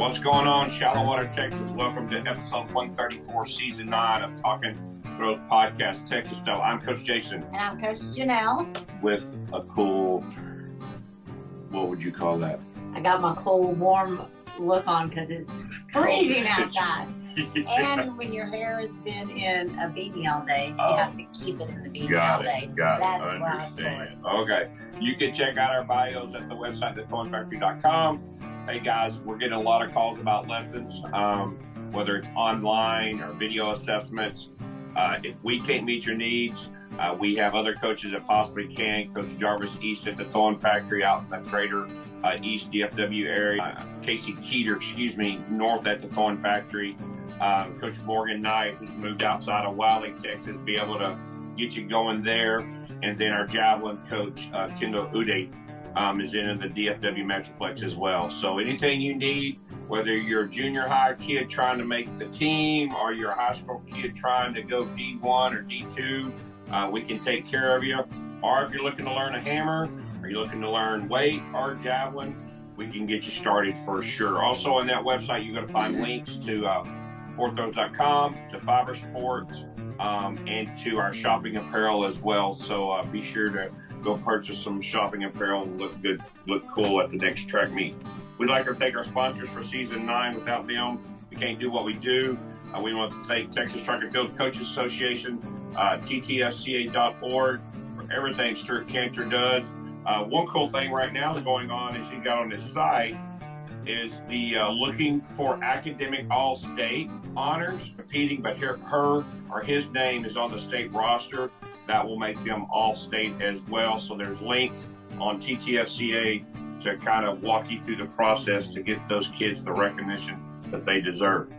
What's going on, Shallow Water, Texas? Welcome to episode 134, season 9 of Talking Growth Podcast, Texas Style. I'm Coach Jason. And I'm Coach Janelle. With a cool, what would you call that? I got my cold, warm look on because it's freezing outside. Yeah. And when your hair has been in a beanie all day, you have to keep it in the beanie all day. Got it. Understand. Why it's okay. You can check out our bios at the website, thethornfactory.com. Hey guys, we're getting a lot of calls about lessons, whether it's online or video assessments. If we can't meet your needs, we have other coaches that possibly can. Coach Jarvis East at the Thorn Factory out in the greater East DFW area. Casey Keeter, north at the Thorn Factory. Coach Morgan Knight, who's moved outside of Wiley, Texas, be able to get you going there. And then our javelin coach, Kendall Uday, is in the DFW Metroplex as well. So anything you need, whether you're a junior high kid trying to make the team or you're a high school kid trying to go D1 or D2, we can take care of you. Or if you're looking to learn a hammer, or you're looking to learn weight or javelin, we can get you started for sure. Also on that website, you're going to find links to fourthrows.com, to Fiber Sports, and to our shopping apparel as well. So be sure to go purchase some shopping apparel and look good, look cool at the next track meet. We'd like to thank our sponsors for season 9. Without them, we can't do what we do. We want to thank Texas Track and Field Coaches Association, ttfca.org, for everything Stuart Cantor does. One cool thing right now is going on, as he got on his site, is the looking for academic all-state honors competing, but her or his name is on the state roster. That will make them all-state as well. So there's links on TTFCA to kind of walk you through the process to get those kids the recognition that they deserve.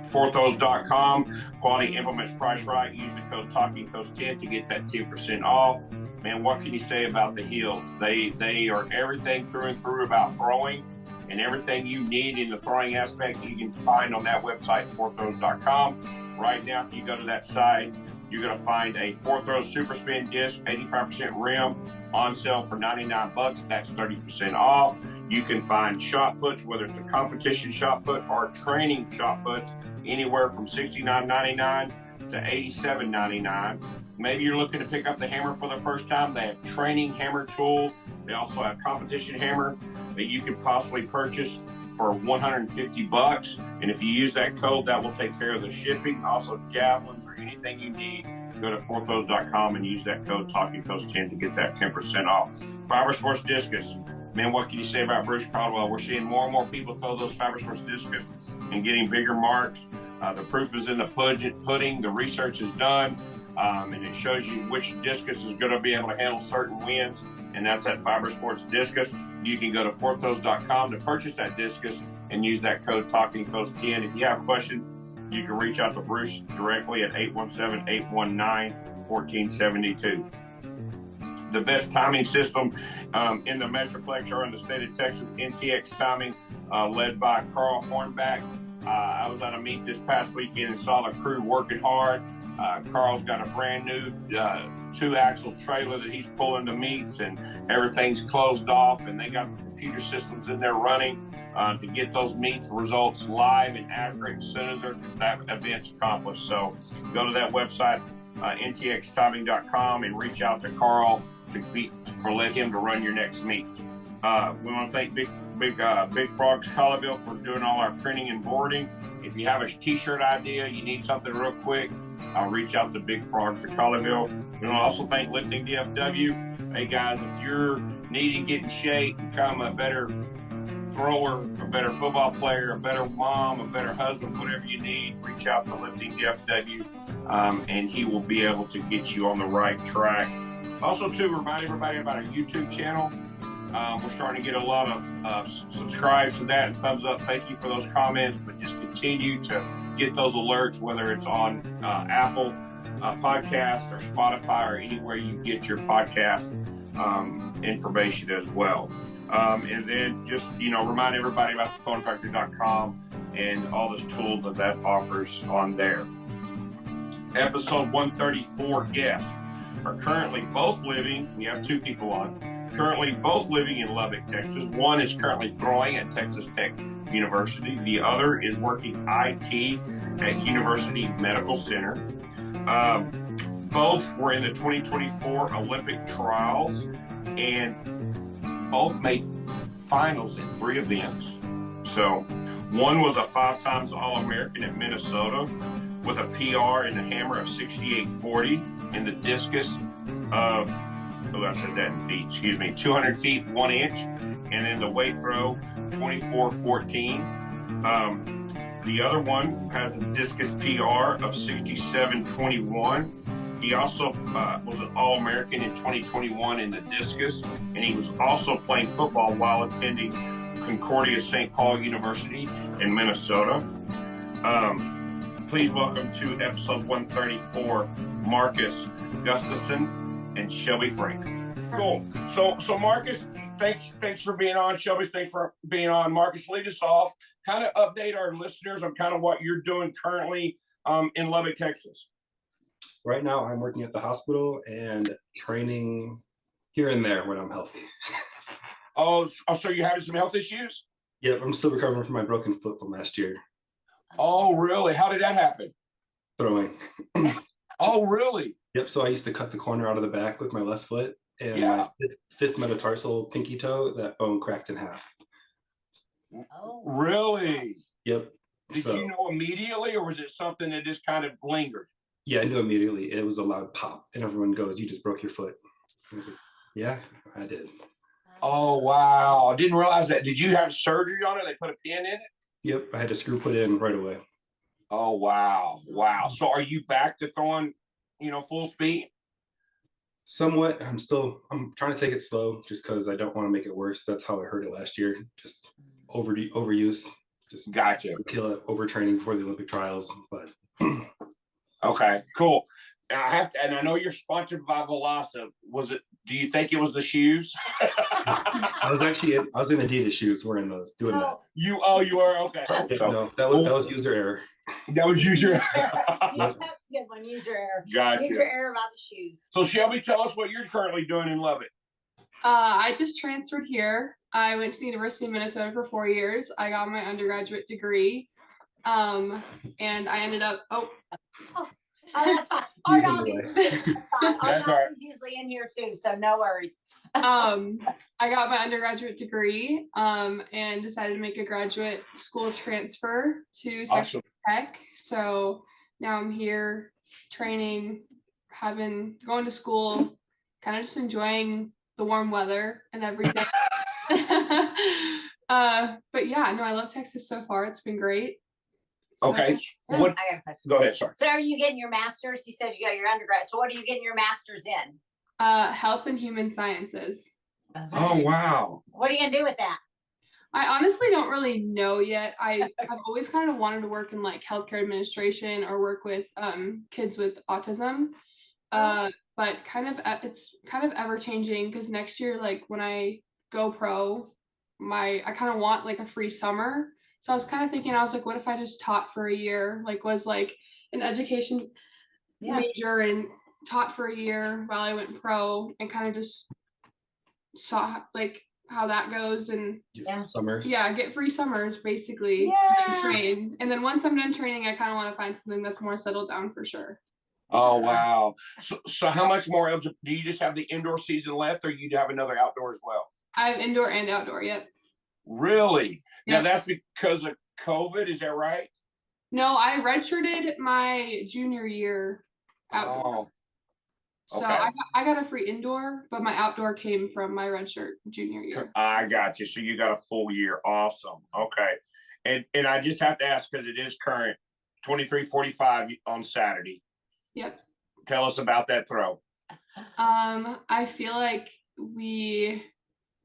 Fourthrows.com, quality implements price right. Use the code TalkingCoach10 to get that 10% off. Man, what can you say about the heels? They are everything through and through about throwing, and everything you need in the throwing aspect you can find on that website, fourthrows.com. Right now, if you go to that site, you're going to find a 4-throw super spin disc, 85% rim, on sale for $99. That's 30% off. You can find shot puts, whether it's a competition shot put or training shot puts, anywhere from $69.99 to $87.99. Maybe you're looking to pick up the hammer for the first time. They have training hammer tools. They also have competition hammer that you can possibly purchase for $150. And if you use that code, that will take care of the shipping. Also, javelins or anything you need, go to fourthrows.com and use that code TalkingCoach10 to get that 10% off. Fiber Sports Discus. Man, what can you say about Bruce Caldwell? We're seeing more and more people throw those Fiber Sports Discus and getting bigger marks. The proof is in the pudding. The research is done, and it shows you which discus is going to be able to handle certain winds, and that's at Fiber Sports Discus. You can go to fourthrows.com to purchase that discus and use that code TalkingCoach10. If you have questions, you can reach out to Bruce directly at 817-819-1472. The best timing system in the Metroplex or in the state of Texas, NTX Timing, led by Carl Hornback. I was at a meet this past weekend and saw the crew working hard. Carl's got a brand new 2-axle trailer that he's pulling to meets, and everything's closed off, and they got the computer systems in there running to get those meets results live and accurate as soon as that event's accomplished. So go to that website, ntxtiming.com, and reach out to Carl for let him to run your next meets. We want to thank Big Frogs Colleyville for doing all our printing and boarding. If you have a t-shirt idea, you need something real quick, reach out to Big Frogs of Colleyville. We want to also thank Lifting DFW. Hey guys, if you're needing to get in shape, become a better thrower, a better football player, a better mom, a better husband, whatever you need, reach out to Lifting DFW, and he will be able to get you on the right track. Also, too, remind everybody about our YouTube channel. We're starting to get a lot of subscribes to that and thumbs up. Thank you for those comments, but just continue to get those alerts, whether it's on Apple Podcast or Spotify or anywhere you get your podcast information as well. And then just, remind everybody about thethornfactory.com and all those tools that offers on there. Episode 134 guests are currently both living. We have 2 people on. currently both living in Lubbock, Texas. One is currently throwing at Texas Tech University. The other is working IT at University Medical Center. Both were in the 2024 Olympic Trials and both made finals in 3 events. So one was a 5 times All-American at Minnesota with a PR in the hammer of 68.40 and the discus of, I said that in feet, 200 feet, 1 inch, and then the weight throw, 24.14. The other one has a discus PR of 67.21. He also was an All-American in 2021 in the discus, and he was also playing football while attending Concordia St. University in Minnesota. Please welcome to episode 134, Marcus Gustaveson and Shelby Frank. Cool. So Marcus, thanks for being on. Shelby, thanks for being on. Marcus, lead us off. Kind of update our listeners on kind of what you're doing currently in Lubbock, Texas. Right now, I'm working at the hospital and training here and there when I'm healthy. So you're having some health issues? Yep, I'm still recovering from my broken foot from last year. Oh, really? How did that happen? Throwing. Oh, really? Yep, so I used to cut the corner out of the back with my left foot, and my fifth metatarsal pinky toe, that bone cracked in half. Oh. Really? Yep. Did you know immediately, or was it something that just kind of lingered? Yeah, I knew immediately. It was a loud pop, and everyone goes, "You just broke your foot." I was like, yeah, I did. Oh, wow. I didn't realize that. Did you have surgery on it? They put a pin in it? Yep, I had a screw put in right away. Oh, wow. Wow. So are you back to throwing, full speed? Somewhat. I'm trying to take it slow just because I don't want to make it worse. That's how I hurt it last year. Just overuse. Just Gotcha. Kill it, overtraining before the Olympic trials. But okay, cool. And I know you're sponsored by Velasa. Do you think it was the shoes? I was in Adidas shoes wearing those, doing that. You are? Okay. No, that was user error. That was user error. That's a good one, user error. Gotcha. User error about the shoes. So Shelby, tell us what you're currently doing in Lubbock. I just transferred here. I went to the University of Minnesota for 4 years. I got my undergraduate degree. And I ended up, Oh, that's fine. Our dog is usually in here too, so no worries. I got my undergraduate degree and decided to make a graduate school transfer to Texas Tech. So now I'm here training, going to school, kind of just enjoying the warm weather and everything. But yeah, no, I love Texas so far. It's been great. Okay. So I got a question. Go ahead, sorry. So are you getting your master's? You said you got your undergrad. So what are you getting your master's in? Health and Human Sciences. Oh, wow. What are you going to do with that? I honestly don't really know yet. I've always kind of wanted to work in like healthcare administration or work with kids with autism. But it's kind of ever changing because next year, like when I go pro, I kind of want like a free summer. So I was kind of thinking, I was like, what if I just taught for a year, like was like an education major and taught for a year while I went pro and kind of just saw like how that goes and summers. Yeah, get free summers basically and train. And then once I'm done training, I kind of want to find something that's more settled down for sure. Oh, wow. So how much more do you just have the indoor season left or you have another outdoor as well? I have indoor and outdoor, yep. Really? Yeah. Now that's because of COVID, is that right? No, I redshirted my junior year outdoor. Oh, okay. So I got a free indoor, but my outdoor came from my redshirt junior year. I got you. So you got a full year. Awesome. Okay. And I just have to ask because it is current, 23:45 on Saturday. Yep. Tell us about that throw. I feel like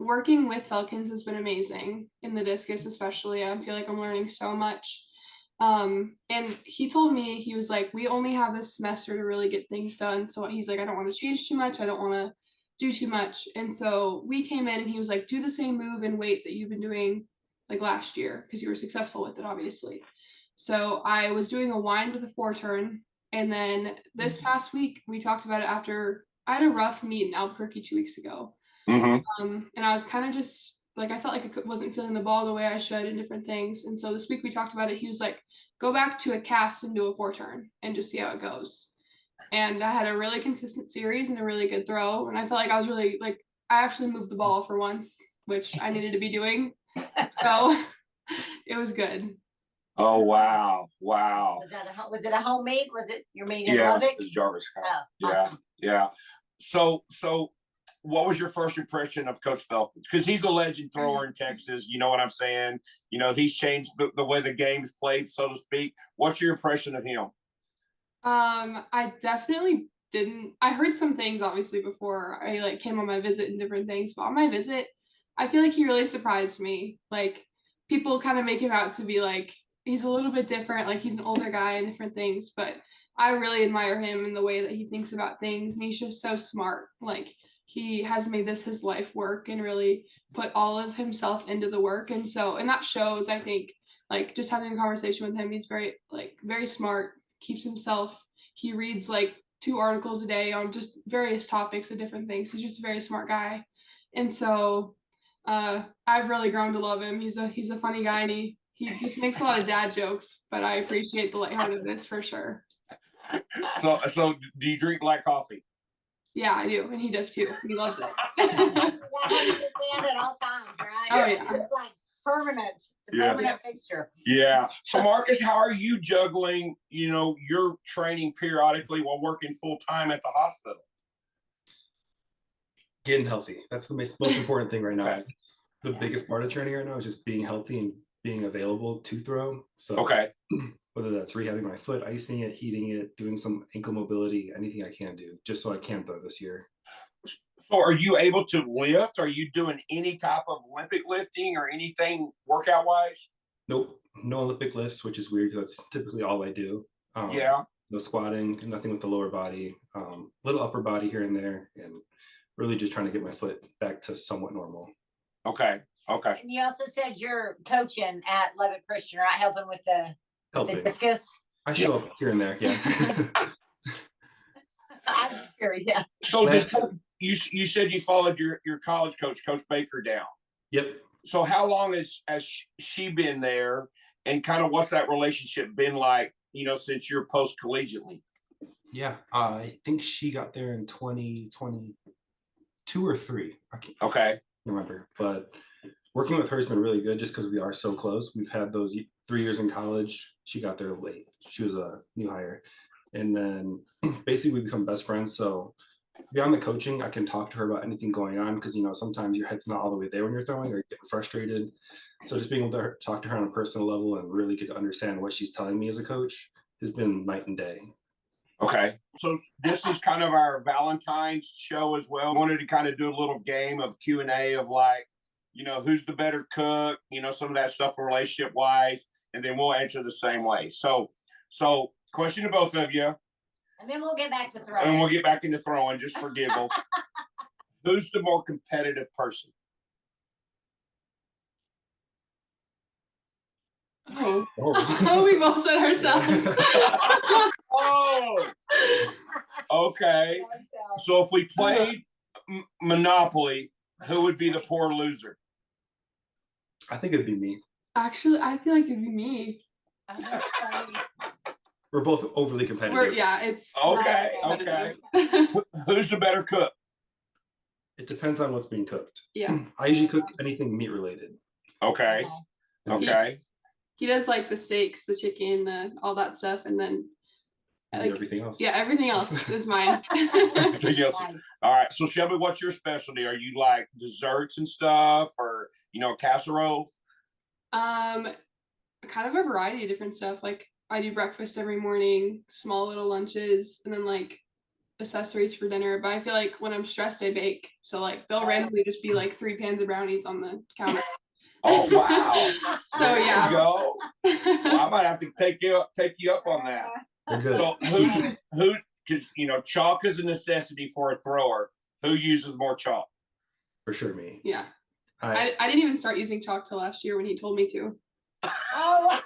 working with Falcons has been amazing in the discus, especially. I feel like I'm learning so much. And he told me, he was like, we only have this semester to really get things done. So he's like, I don't want to change too much. I don't want to do too much. And so we came in and he was like, do the same move and weight that you've been doing like last year because you were successful with it, obviously. So I was doing a wind with a 4-turn. And then this past week, we talked about it after I had a rough meet in Albuquerque 2 weeks ago. And I was kind of just like, I felt like I wasn't feeling the ball the way I should and different things. And so this week we talked about it. He was like, go back to a cast and do a 4-turn and just see how it goes. And I had a really consistent series and a really good throw. And I felt like I was really like, I actually moved the ball for once, which I needed to be doing. So it was good. Oh, wow. Wow. Was it a home meet? Was it your meet in Yeah, Lubbock? it's Jarvis. Oh, Yeah, awesome. yeah. So what was your first impression of Coach Phelps? Because he's a legend thrower in Texas. You know what I'm saying? You know, he's changed the way the game's played, so to speak. What's your impression of him? I definitely didn't. I heard some things obviously before I like came on my visit and different things, but on my visit, I feel like he really surprised me. Like people kind of make him out to be like he's a little bit different, like he's an older guy and different things, but I really admire him in the way that he thinks about things, and he's just so smart. Like he has made this his life work and really put all of himself into the work, and that shows. I think like just having a conversation with him, he's very smart, keeps himself. He reads like 2 articles a day on just various topics of different things. He's just a very smart guy, and so I've really grown to love him. He's a funny guy, and he just makes a lot of dad jokes, but I appreciate the lightheartedness for sure. So do you drink black coffee? Yeah, I do, and he does too. He loves it. At all times, right? Oh yeah, it's like permanent. It's a permanent fixture. Yeah. So Marcus, how are you juggling? You know, your training periodically while working full time at the hospital. Getting healthy. That's the most important thing right now. Okay. It's the biggest part of training right now is just being healthy and being available to throw. So whether that's rehabbing my foot, icing it, heating it, doing some ankle mobility, anything I can do, just so I can throw this year. So are you able to lift? Are you doing any type of Olympic lifting or anything workout wise? Nope, no Olympic lifts, which is weird because that's typically all I do. No squatting, nothing with the lower body, little upper body here and there, and really just trying to get my foot back to somewhat normal. Okay. And you also said you're coaching at Lubbock Christian, right? Helping with the discus. I show up here and there, yeah. I was curious, yeah. So you said you followed your college coach, Coach Baker, down. Yep. So how long has she been there, and kind of what's that relationship been like, you know, since you're post collegiately? Yeah, I think she got there in 2022 or 3. I can't remember, but working with her has been really good just because we are so close. We've had those 3 years in college. She got there late. She was a new hire. And then basically we become best friends. So beyond the coaching, I can talk to her about anything going on because, you know, sometimes your head's not all the way there when you're throwing or you're getting frustrated. So just being able to talk to her on a personal level and really get to understand what she's telling me as a coach has been night and day. Okay. So this is kind of our Valentine's show as well. I wanted to kind of do a little game of Q&A of like, you know, who's the better cook, you know, some of that stuff relationship wise, and then we'll answer the same way. So question to both of you. And then we'll get back to throwing. And we'll get back into throwing just for giggles. Who's the more competitive person? Oh, we both said ourselves. Oh, okay. So if we played Monopoly, who would be the poor loser? I think it'd be me. Actually, I feel like it'd be me. We're both overly competitive. It's okay. Who's the better cook? It depends on what's being cooked. Yeah. I usually cook anything meat related. Okay. He does like the steaks, the chicken, all that stuff, and then like, everything else. Yeah, everything else is mine. Everything else. All right. So Shelby, what's your specialty? Are you like desserts and stuff, or you know, casseroles? Kind of a variety of different stuff. Like I do breakfast every morning, small little lunches, and then like accessories for dinner. But I feel like when I'm stressed, I bake. So like they'll randomly just be like 3 pans of brownies on the counter. Oh wow! So there yeah. you go. Well, I might have to take you up on that. So who? Because you know, chalk is a necessity for a thrower. Who uses more chalk? For sure, me. Yeah. I didn't even start using chalk till last year when he told me to. Oh.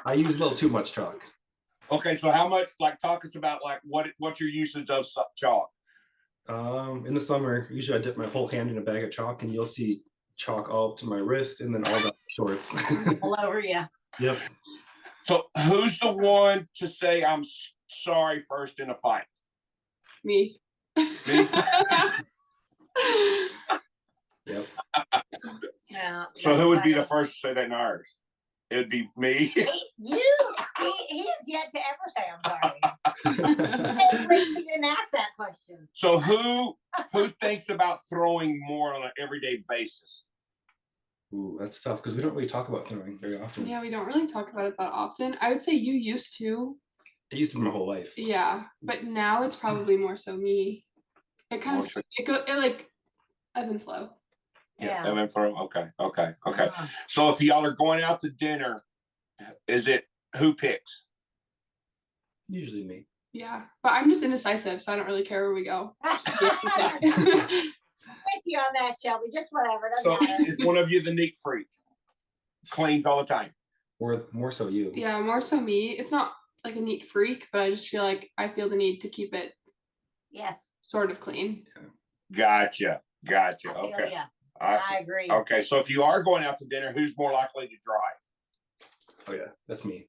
I use a little too much chalk. Okay, so how much? Like, talk us about like what's your usage of chalk? In the summer, usually I dip my whole hand in a bag of chalk, and you'll see chalk all up to my wrist, and then all the shorts. All over you. Yep. So who's the one to say I'm sorry first in a fight? Me. Me? Yep. Yeah. So who would be the first to say that in ours? It would be me. He has yet to ever say I'm sorry. He didn't ask that question. So who thinks about throwing more on an everyday basis? Ooh, that's tough because we don't really talk about throwing very often. Yeah, we don't really talk about it that often. I would say you used to. It used to be my whole life. Yeah, but now it's probably more so me. It kind of it like ebb and flow. Yeah. Ebb and flow. Okay. Uh-huh. So if y'all are going out to dinner, is it who picks? Usually me. Yeah, but I'm just indecisive, so I don't really care where we go. I'm with you on that, Shelby. Just whatever. So Doesn't matter. is one of you the neat freak? Cleans all the time. Or more so you. Yeah, more so me. It's not like a neat freak, but I just feel like I feel the need to keep it Yes. sort of clean. Gotcha. I feel Okay. ya. I I agree. Okay, so if you are going out to dinner, who's more likely to drive? Oh yeah, that's me.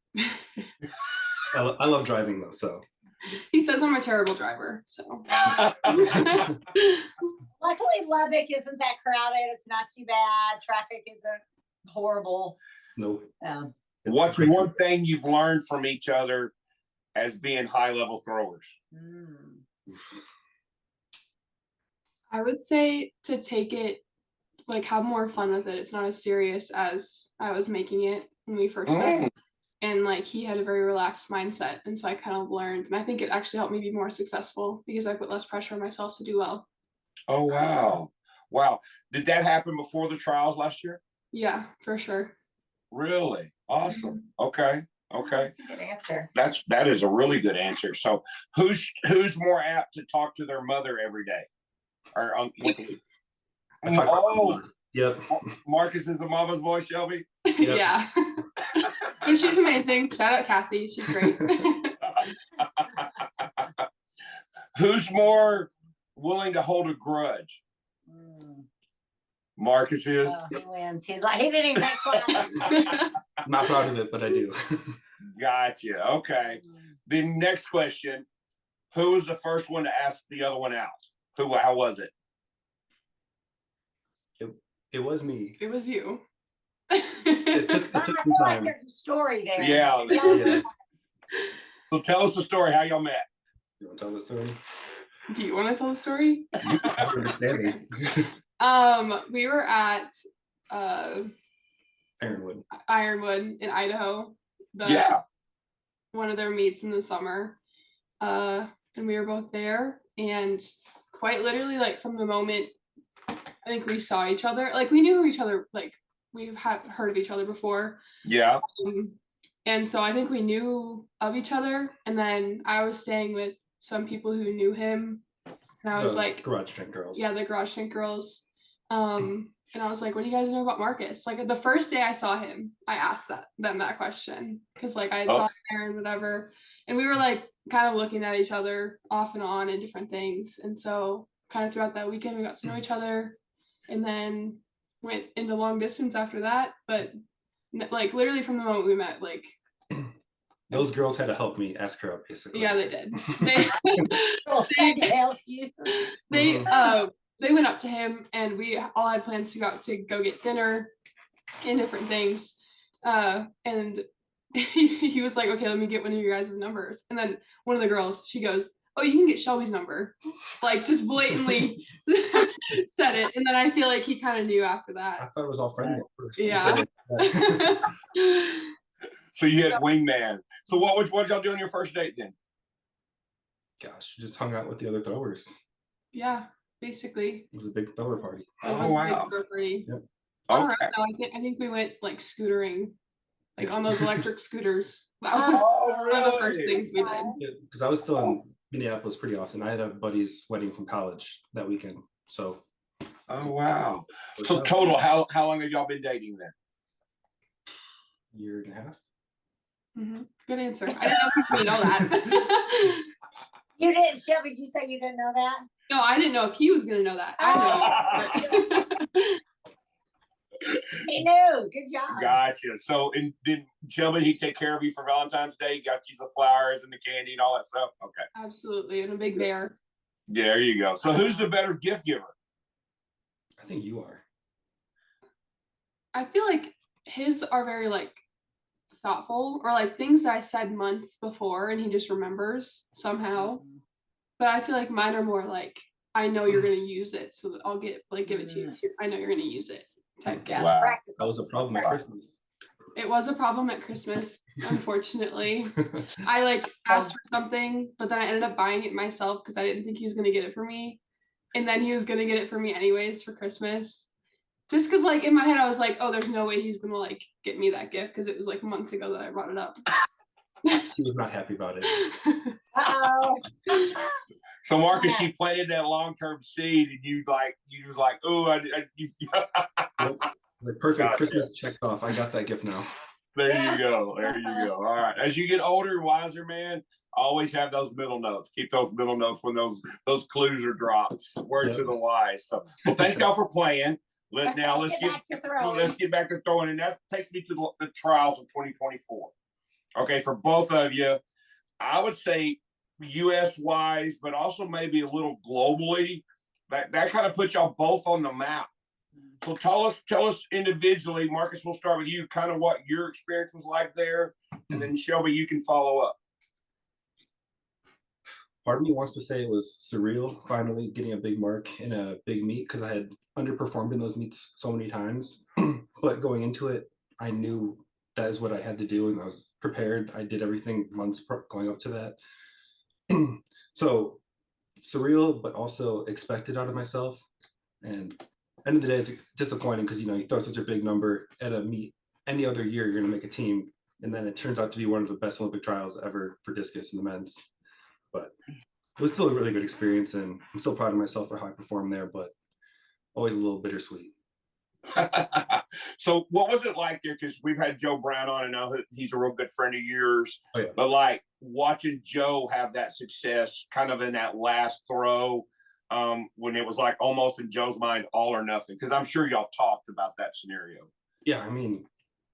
I love driving though, so. He says I'm a terrible driver, so. Luckily, Lubbock isn't that crowded. It's not too bad. Traffic isn't horrible. Nope. What's one thing you've learned from each other as being high-level throwers? I would say to take it, like have more fun with it. It's not as serious as I was making it when we first met. And like he had a very relaxed mindset. And so I kind of learned, and I think it actually helped me be more successful because I put less pressure on myself to do well. Oh, wow. Wow. Did that happen before the trials last year? Yeah, for sure. Really? Awesome. Okay. That's a good answer. That is a really good answer. So who's more apt to talk to their mother every day? Or Yep. Marcus is a mama's boy, Shelby. Yeah. But she's amazing. Shout out Kathy. She's great. Who's more willing to hold a grudge? Marcus is. He wins. He's like, he didn't even take class. I'm not proud of it, but I do. Gotcha. Okay. The next question: who was the first one to ask the other one out? How was it? It was me. It was you. It took some time. Story there. Yeah. So tell us the story how y'all met. You want to tell the story? Do you want to tell the story? Understanding. We were at Ironwood in Idaho. One of their meets in the summer. And we were both there, and quite literally, like from the moment I think we saw each other, like we knew each other, like we had heard of each other before. Yeah. And so I think we knew of each other, and then I was staying with some people who knew him, and I was like, Garage Tent Girls. Yeah, the Garage Tent Girls. And I was like, what do you guys know about Marcus? Like the first day I saw him, I asked them that question because like I saw him there and whatever, and we were like kind of looking at each other off and on and different things, and so kind of throughout that weekend we got to know each other, and then went into long distance after that. But like literally from the moment we met, like those girls had to help me ask her out, basically. Yeah, they did. To help you. They went up to him, and we all had plans to go out to go get dinner and different things. And he was like, okay, let me get one of your guys' numbers. And then one of the girls, she goes, oh, you can get Shelby's number. Like just blatantly said it. And then I feel like he kind of knew after that. I thought it was all friendly at first. Yeah. So you had wingman. So what did y'all do on your first date then? Gosh, just hung out with the other throwers. Yeah, basically. It was a big thrower party. It was a big thrower party. Yep. All right, no, I think we went like scootering, like on those electric scooters. That was one of the first things we did. Because I was still in Minneapolis pretty often. I had a buddy's wedding from college that weekend. So. Oh wow! So total, how long have y'all been dating then? Year and a half. Mm-hmm. Good answer. I didn't know if you know that. You didn't, Shelby. Did you say you didn't know that? No, I didn't know if he was gonna know that. I know. He knew. Good job. Gotcha. So, and did Shelby, he take care of you for Valentine's Day? He got you the flowers and the candy and all that stuff? Okay. Absolutely. And a big bear. Yeah, there you go. So who's the better gift giver? I think you are. I feel like his are very like thoughtful, or like things that I said months before and he just remembers somehow. But I feel like mine are more like, I know you're gonna use it, so that I'll give it to you. I know you're gonna use it type gift. Wow. That was a problem at Christmas. It was a problem at Christmas, unfortunately. I like asked for something, but then I ended up buying it myself because I didn't think he was gonna get it for me. And then he was gonna get it for me anyways for Christmas. Just because like in my head I was like, oh, there's no way he's gonna like get me that gift because it was like months ago that I brought it up. She was not happy about it. Uh-oh. So Marcus, she planted that long-term seed, and you was like, oh, The perfect Gotcha. Christmas checked off. I got that gift now. There you go. There you go. All right. As you get older and wiser, man, always have those middle notes. Keep those middle notes when those clues are dropped. Word to the wise. So, well, thank y'all for playing. Let's get back to throwing, and that takes me to the trials of 2024. Okay, for both of you, I would say U.S. wise, but also maybe a little globally. That kind of puts y'all both on the map. So tell us individually, Marcus, we'll start with you, kind of what your experience was like there, and then Shelby, you can follow up. Part of me wants to say it was surreal, finally getting a big mark in a big meet, because I had underperformed in those meets so many times. But going into it, I knew that is what I had to do, and I was prepared. I did everything months going up to that. So surreal, but also expected out of myself. And end of the day, it's disappointing because you throw such a big number at a meet. Any other year, you're going to make a team, and then it turns out to be one of the best Olympic trials ever for discus in the men's. But it was still a really good experience, and I'm so proud of myself for how I performed there. But always a little bittersweet. So what was it like there? Because we've had Joe Brown on, and now he's a real good friend of yours. Oh, yeah. But like watching Joe have that success kind of in that last throw, when it was like almost in Joe's mind all or nothing, because I'm sure y'all talked about that scenario. Yeah, I mean,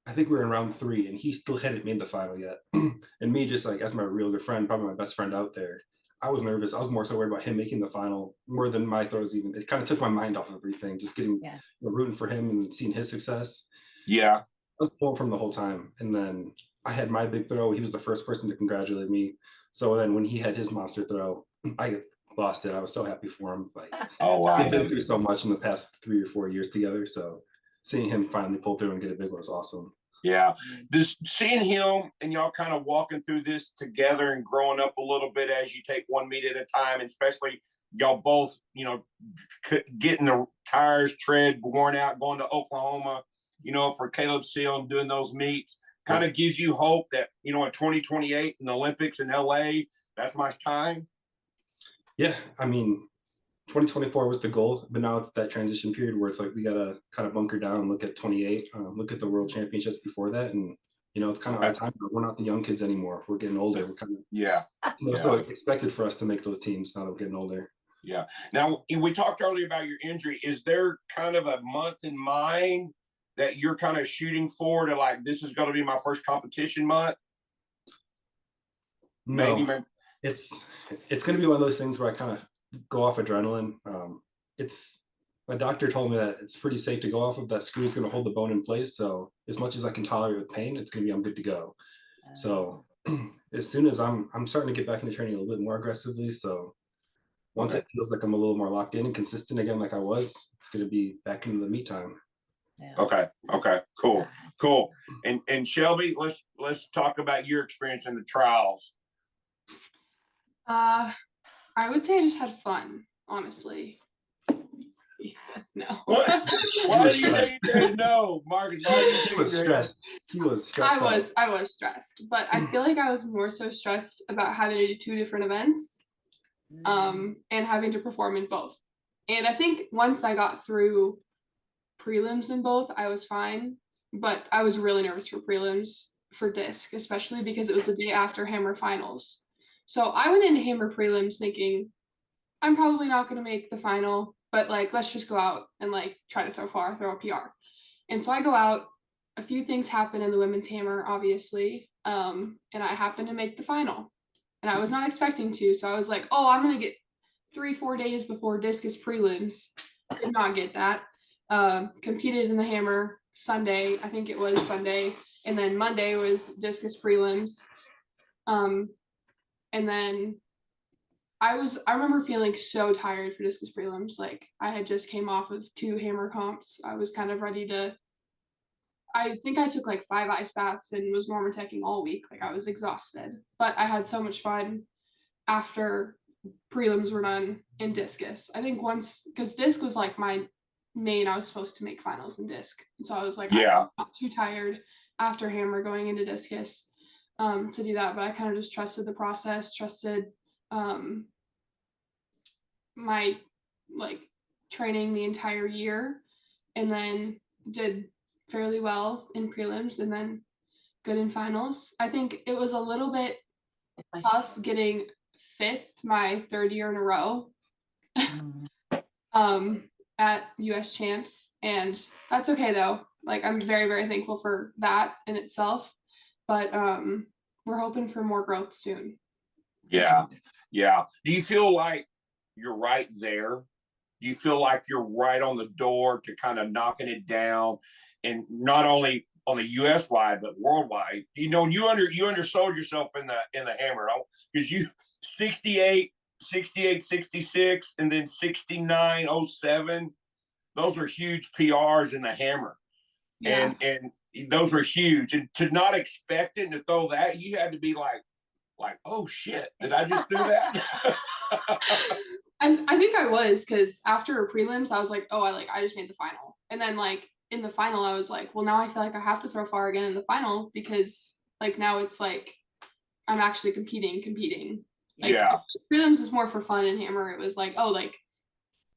I think we were in round 3 and he still hadn't made the final yet. And me, just like as my real good friend, probably my best friend out there, I was nervous. I was more so worried about him making the final more than my throws. Even it kind of took my mind off of everything, just getting rooting for him and seeing his success. Yeah, I was pulling from the whole time. And then I had my big throw. He was the first person to congratulate me. So then when he had his monster throw, I lost it. I was so happy for him. Like, oh wow, we've been through so much in the past 3 or 4 years together. So seeing him finally pull through and get a big one was awesome. Yeah, just seeing him and y'all kind of walking through this together and growing up a little bit as you take one meet at a time, and especially y'all both, getting the tires tread worn out, going to Oklahoma, for Caleb Seal and doing those meets, kind of gives you hope that, in 2028 in the Olympics in LA, that's my time. Yeah, I mean, 2024 was the goal, but now it's that transition period where it's like we gotta kind of bunker down and look at 28, look at the World Championships before that, and it's kind of our time. We're not the young kids anymore. We're getting older. We're kind of so expected for us to make those teams now that we're getting older. Yeah. Now we talked earlier about your injury. Is there kind of a month in mind that you're kind of shooting for to like this is going to be my first competition month? No, maybe. It's going to be one of those things where I kind of go off adrenaline. My doctor told me that it's pretty safe to go off of that. Screw is going to hold the bone in place. So as much as I can tolerate with pain, it's going to be, I'm good to go. So as soon as I'm starting to get back into training a little bit more aggressively. So once it feels like I'm a little more locked in and consistent again, like I was, it's going to be back into the meet time. Yeah. Okay. Cool. And Shelby, let's talk about your experience in the trials. I would say I just had fun, honestly. Jesus, no. What? Why did you say you said no, Marcus? She was stressed. She was stressed. I was stressed, but I feel like I was more so stressed about having to do 2 different events, and having to perform in both. And I think once I got through prelims in both, I was fine, but I was really nervous for prelims for disc, especially because it was the day after Hammer finals. So I went into Hammer prelims thinking I'm probably not going to make the final, but like, let's just go out and like try to throw far, throw a PR. And so I go out, a few things happen in the women's hammer, obviously. And I happen to make the final. And I was not expecting to. So I was like, oh, I'm going to get 3-4 days before discus prelims. Did not get that. Competed in the hammer Sunday. I think it was Sunday. And then Monday was discus prelims. And then I remember feeling so tired for discus prelims. Like I had just came off of 2 hammer comps. I was kind of ready to, I think I took like 5 ice baths and was normateching all week. Like I was exhausted, but I had so much fun after prelims were done in discus. I think once, because disc was like my main, I was supposed to make finals in disc. And so I was like, Yeah. I'm not too tired after hammer going into discus to do that. But I kind of just trusted the process, trusted my like training the entire year, and then did fairly well in prelims and then good in finals. I think it was a little bit tough getting 5th my 3rd year in a row at US champs, and that's okay though. Like I'm very, very thankful for that in itself, but we're hoping for more growth soon. Yeah. Do you feel like you're right there? Do you feel like you're right on the door to kind of knocking it down, and not only on the U.S. wide but worldwide? You know, you undersold yourself in the hammer, because you 68, 66, and then 69.07. Those are huge PRs in the hammer, Yeah. and those are huge. And to not expect it and to throw that, you had to be like, oh shit, did I just do that? And I think I was, because after prelims, I was like, oh, I just made the final. And then like in the final, I was like, well, now I feel like I have to throw far again in the final, because like now it's like I'm actually competing. Like Yeah. prelims is more for fun, and hammer it was like, oh, like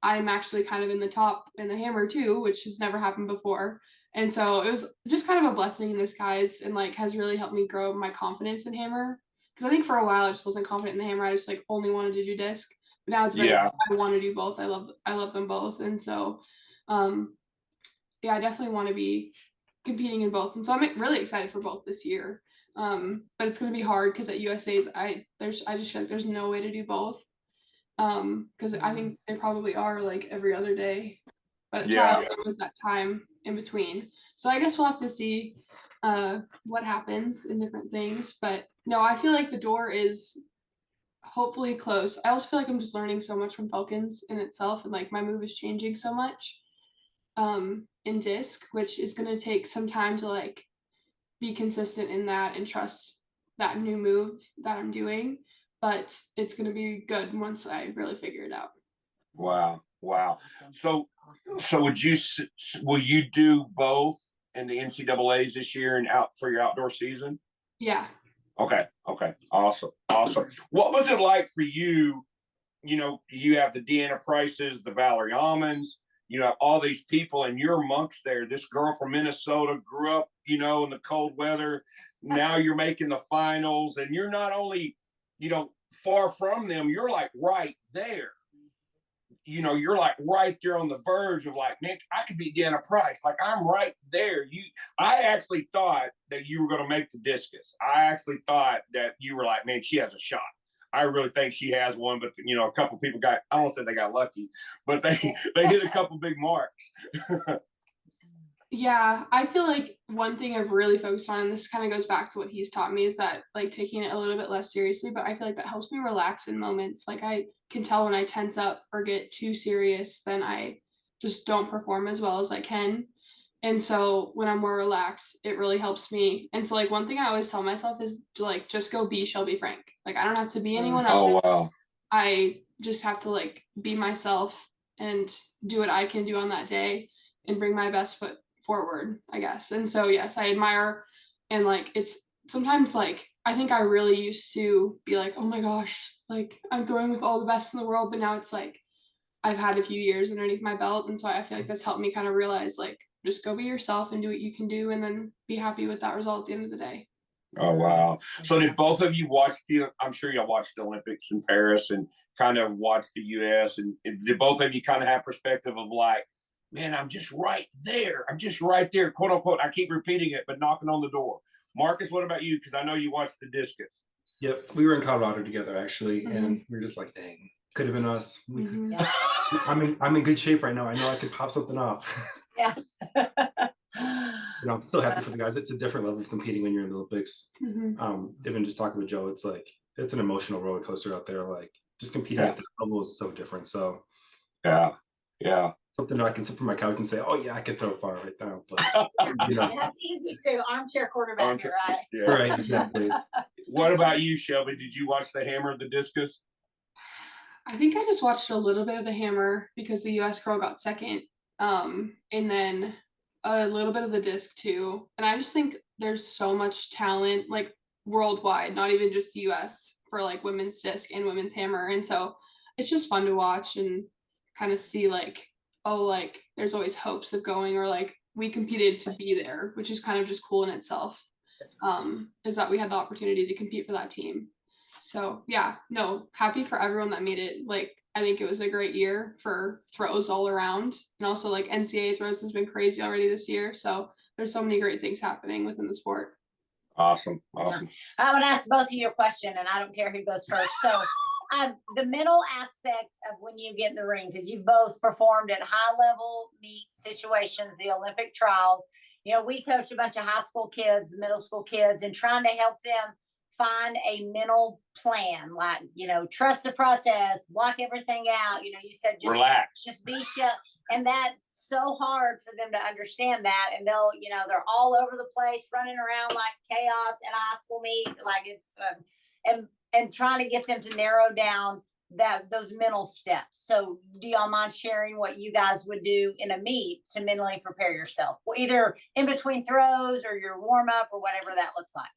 I'm actually kind of in the top in the hammer too, which has never happened before. And so it was just kind of a blessing in disguise, and like has really helped me grow my confidence in hammer. Because I think for a while I just wasn't confident in the hammer. I just like only wanted to do disc. But now it's been, Yeah. I want to do both. I love them both. And so yeah, I definitely want to be competing in both. And so I'm really excited for both this year. But it's gonna be hard because at USA's I just feel like there's no way to do both. Because I think they probably are like every other day, but at trials there was that time in between. So I guess we'll have to see what happens in different things. But no, I feel like the door is hopefully close. I also feel like I'm just learning so much from Falcons in itself, and like my move is changing so much in disc, which is going to take some time to like be consistent in that and trust that new move that I'm doing, but it's going to be good once I really figure it out. Wow. So will you do both in the NCAAs this year and out for your outdoor season? Yeah. Okay. Awesome. What was it like for you? You know, you have the Deanna Prices, the Valerie Almonds, you have all these people, and you're amongst there. This girl from Minnesota grew up, you know, in the cold weather. Now you're making the finals, and you're not only, you know, far from them, you're like right there. You know, you're like right there on the verge of like, Nick, I could beat Deanna Price. Like I'm right there. I actually thought that you were going to make the discus. I actually thought that you were like, man, she has a shot. I really think she has one, but you know, a couple people got, I don't say they got lucky, but they hit a couple big marks. Yeah, I feel like one thing I've really focused on, and this kind of goes back to what he's taught me, is that like taking it a little bit less seriously, but I feel like that helps me relax in moments. Like I can tell when I tense up or get too serious, then I just don't perform as well as I can. And so when I'm more relaxed, it really helps me. And so like one thing I always tell myself is to like just go be Shelby Frank. Like I don't have to be anyone else. Oh wow. I just have to like be myself and do what I can do on that day and bring my best foot forward, I guess. And so yes, I admire, and like it's sometimes like I think I really used to be like, oh my gosh, like I'm throwing with all the best in the world, but now it's like I've had a few years underneath my belt, and so I feel like that's helped me kind of realize like just go be yourself and do what you can do, and then be happy with that result at the end of the day. Oh, wow. So did both of you watch I'm sure y'all watched the Olympics in Paris and kind of watched the US, and did both of you kind of have perspective of like, man, I'm just right there. I'm just right there, quote unquote. I keep repeating it, but knocking on the door. Marcus, what about you? Because I know you watched the discus. Yep, we were in Colorado together actually, Mhm. and we were just like, dang, could have been us. Mhm. Yeah. I'm in good shape right now. I know I could pop something off. Yeah. I'm still happy for the guys. It's a different level of competing when you're in the Olympics. Mhm. Even just talking with Joe, it's like it's an emotional roller coaster out there. Like just competing at that level is so different. So Yeah. something that I can sit from my couch and say, oh yeah, I could throw far right now. But That's easy to do. Armchair quarterback, right? Yeah. right, exactly. What about you, Shelby? Did you watch the hammer of the discus? I think I just watched a little bit of the hammer because the US girl got second. And then a little bit of the disc too. And I just think there's so much talent like worldwide, not even just US, for like women's disc and women's hammer. And so it's just fun to watch and kind of see like, oh, like there's always hopes of going, or like we competed to be there, which is kind of just cool in itself. Is that we had the opportunity to compete for that team. So yeah, no, happy for everyone that made it. Like I think it was a great year for throws all around, and also like NCAA throws has been crazy already this year. So there's so many great things happening within the sport. Awesome. I would ask both of you a question, and I don't care who goes first. So, the mental aspect of when you get in the ring, because you've both performed at high level meet situations, the Olympic trials. You know, we coach a bunch of high school kids, middle school kids, and trying to help them find a mental plan, like, you know, trust the process, block everything out. You know, you said just relax, just be shut. And that's so hard for them to understand that. And they'll, you know, they're all over the place, running around like chaos at a high school meet. Like it's, and trying to get them to narrow down those mental steps. So do y'all mind sharing what you guys would do in a meet to mentally prepare yourself? Well, either in between throws or your warm up or whatever that looks like.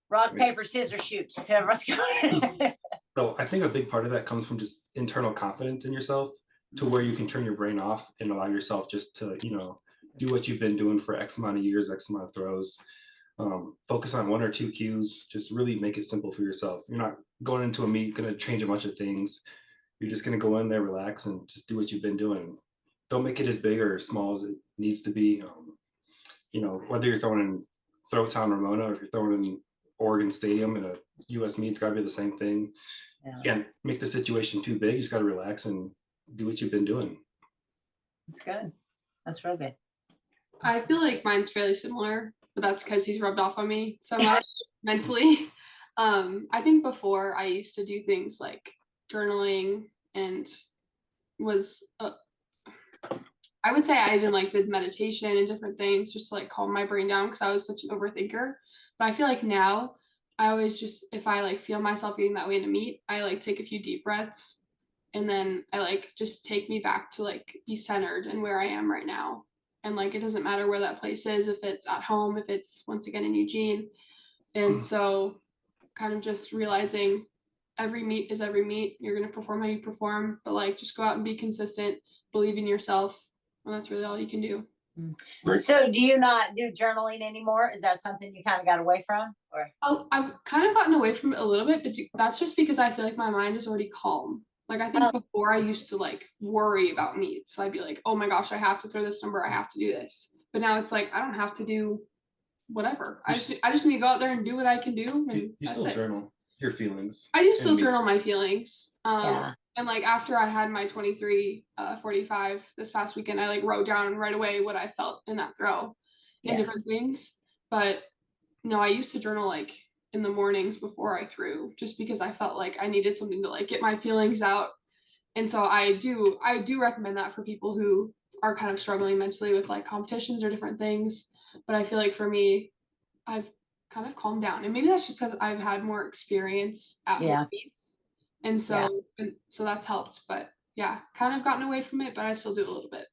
Rock, paper, scissors, shoot. Let's go. So I think a big part of that comes from just internal confidence in yourself, to where you can turn your brain off and allow yourself just to, you know, do what you've been doing for X amount of years, X amount of throws. Focus on one or two cues. Just really make it simple for yourself. You're not going into a meet going to change a bunch of things. You're just going to go in there, relax, and just do what you've been doing. Don't make it as big or as small as it needs to be. You know, whether you're throwing in Throwtown, Ramona, or if you're throwing in Oregon Stadium in a US meet, it's got to be the same thing. Yeah. Can't make the situation too big. You just got to relax and do what you've been doing. That's good. That's real good. I feel like mine's fairly similar, but that's because he's rubbed off on me so much mentally. I think before I used to do things like journaling and was I would say I even like did meditation and different things just to like calm my brain down, because I was such an overthinker. But I feel like now I always just, if I like feel myself getting that way in a meet, I like take a few deep breaths, and then I like just take me back to like be centered and where I am right now. And like it doesn't matter where that place is, if it's at home, if it's once again in Eugene. And so kind of just realizing every meet is every meet. You're gonna perform how you perform, but like just go out and be consistent, believe in yourself, and that's really all you can do. So do you not do journaling anymore? Is that something you kind of got away from? Or I've kind of gotten away from it a little bit, but that's just because I feel like my mind is already calm. Like I think before I used to like worry about meets. So I'd be like, oh my gosh, I have to throw this number, I have to do this. But now it's like I don't have to do whatever. I just need to go out there and do what I can do. And you still journal your feelings. I do still journal my feelings. Yeah. And like after I had my 23-45 this past weekend, I like wrote down right away what I felt in that throw and different things. But no, I used to journal like in the mornings before I threw, just because I felt like I needed something to like get my feelings out. And so I do recommend that for people who are kind of struggling mentally with like competitions or different things. But I feel like for me, I've kind of calmed down, and maybe that's just because I've had more experience at meets, and so that's helped. But yeah, kind of gotten away from it, but I still do a little bit.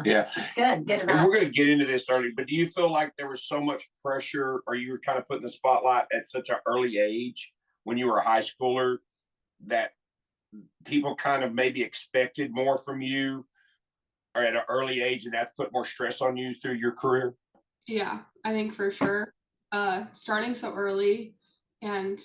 Yeah, it's good. Good enough. And we're going to get into this early, but do you feel like there was so much pressure, or you were kind of put in the spotlight at such an early age when you were a high schooler, that people kind of maybe expected more from you, or at an early age, and that put more stress on you through your career? Yeah, I think for sure. starting so early, and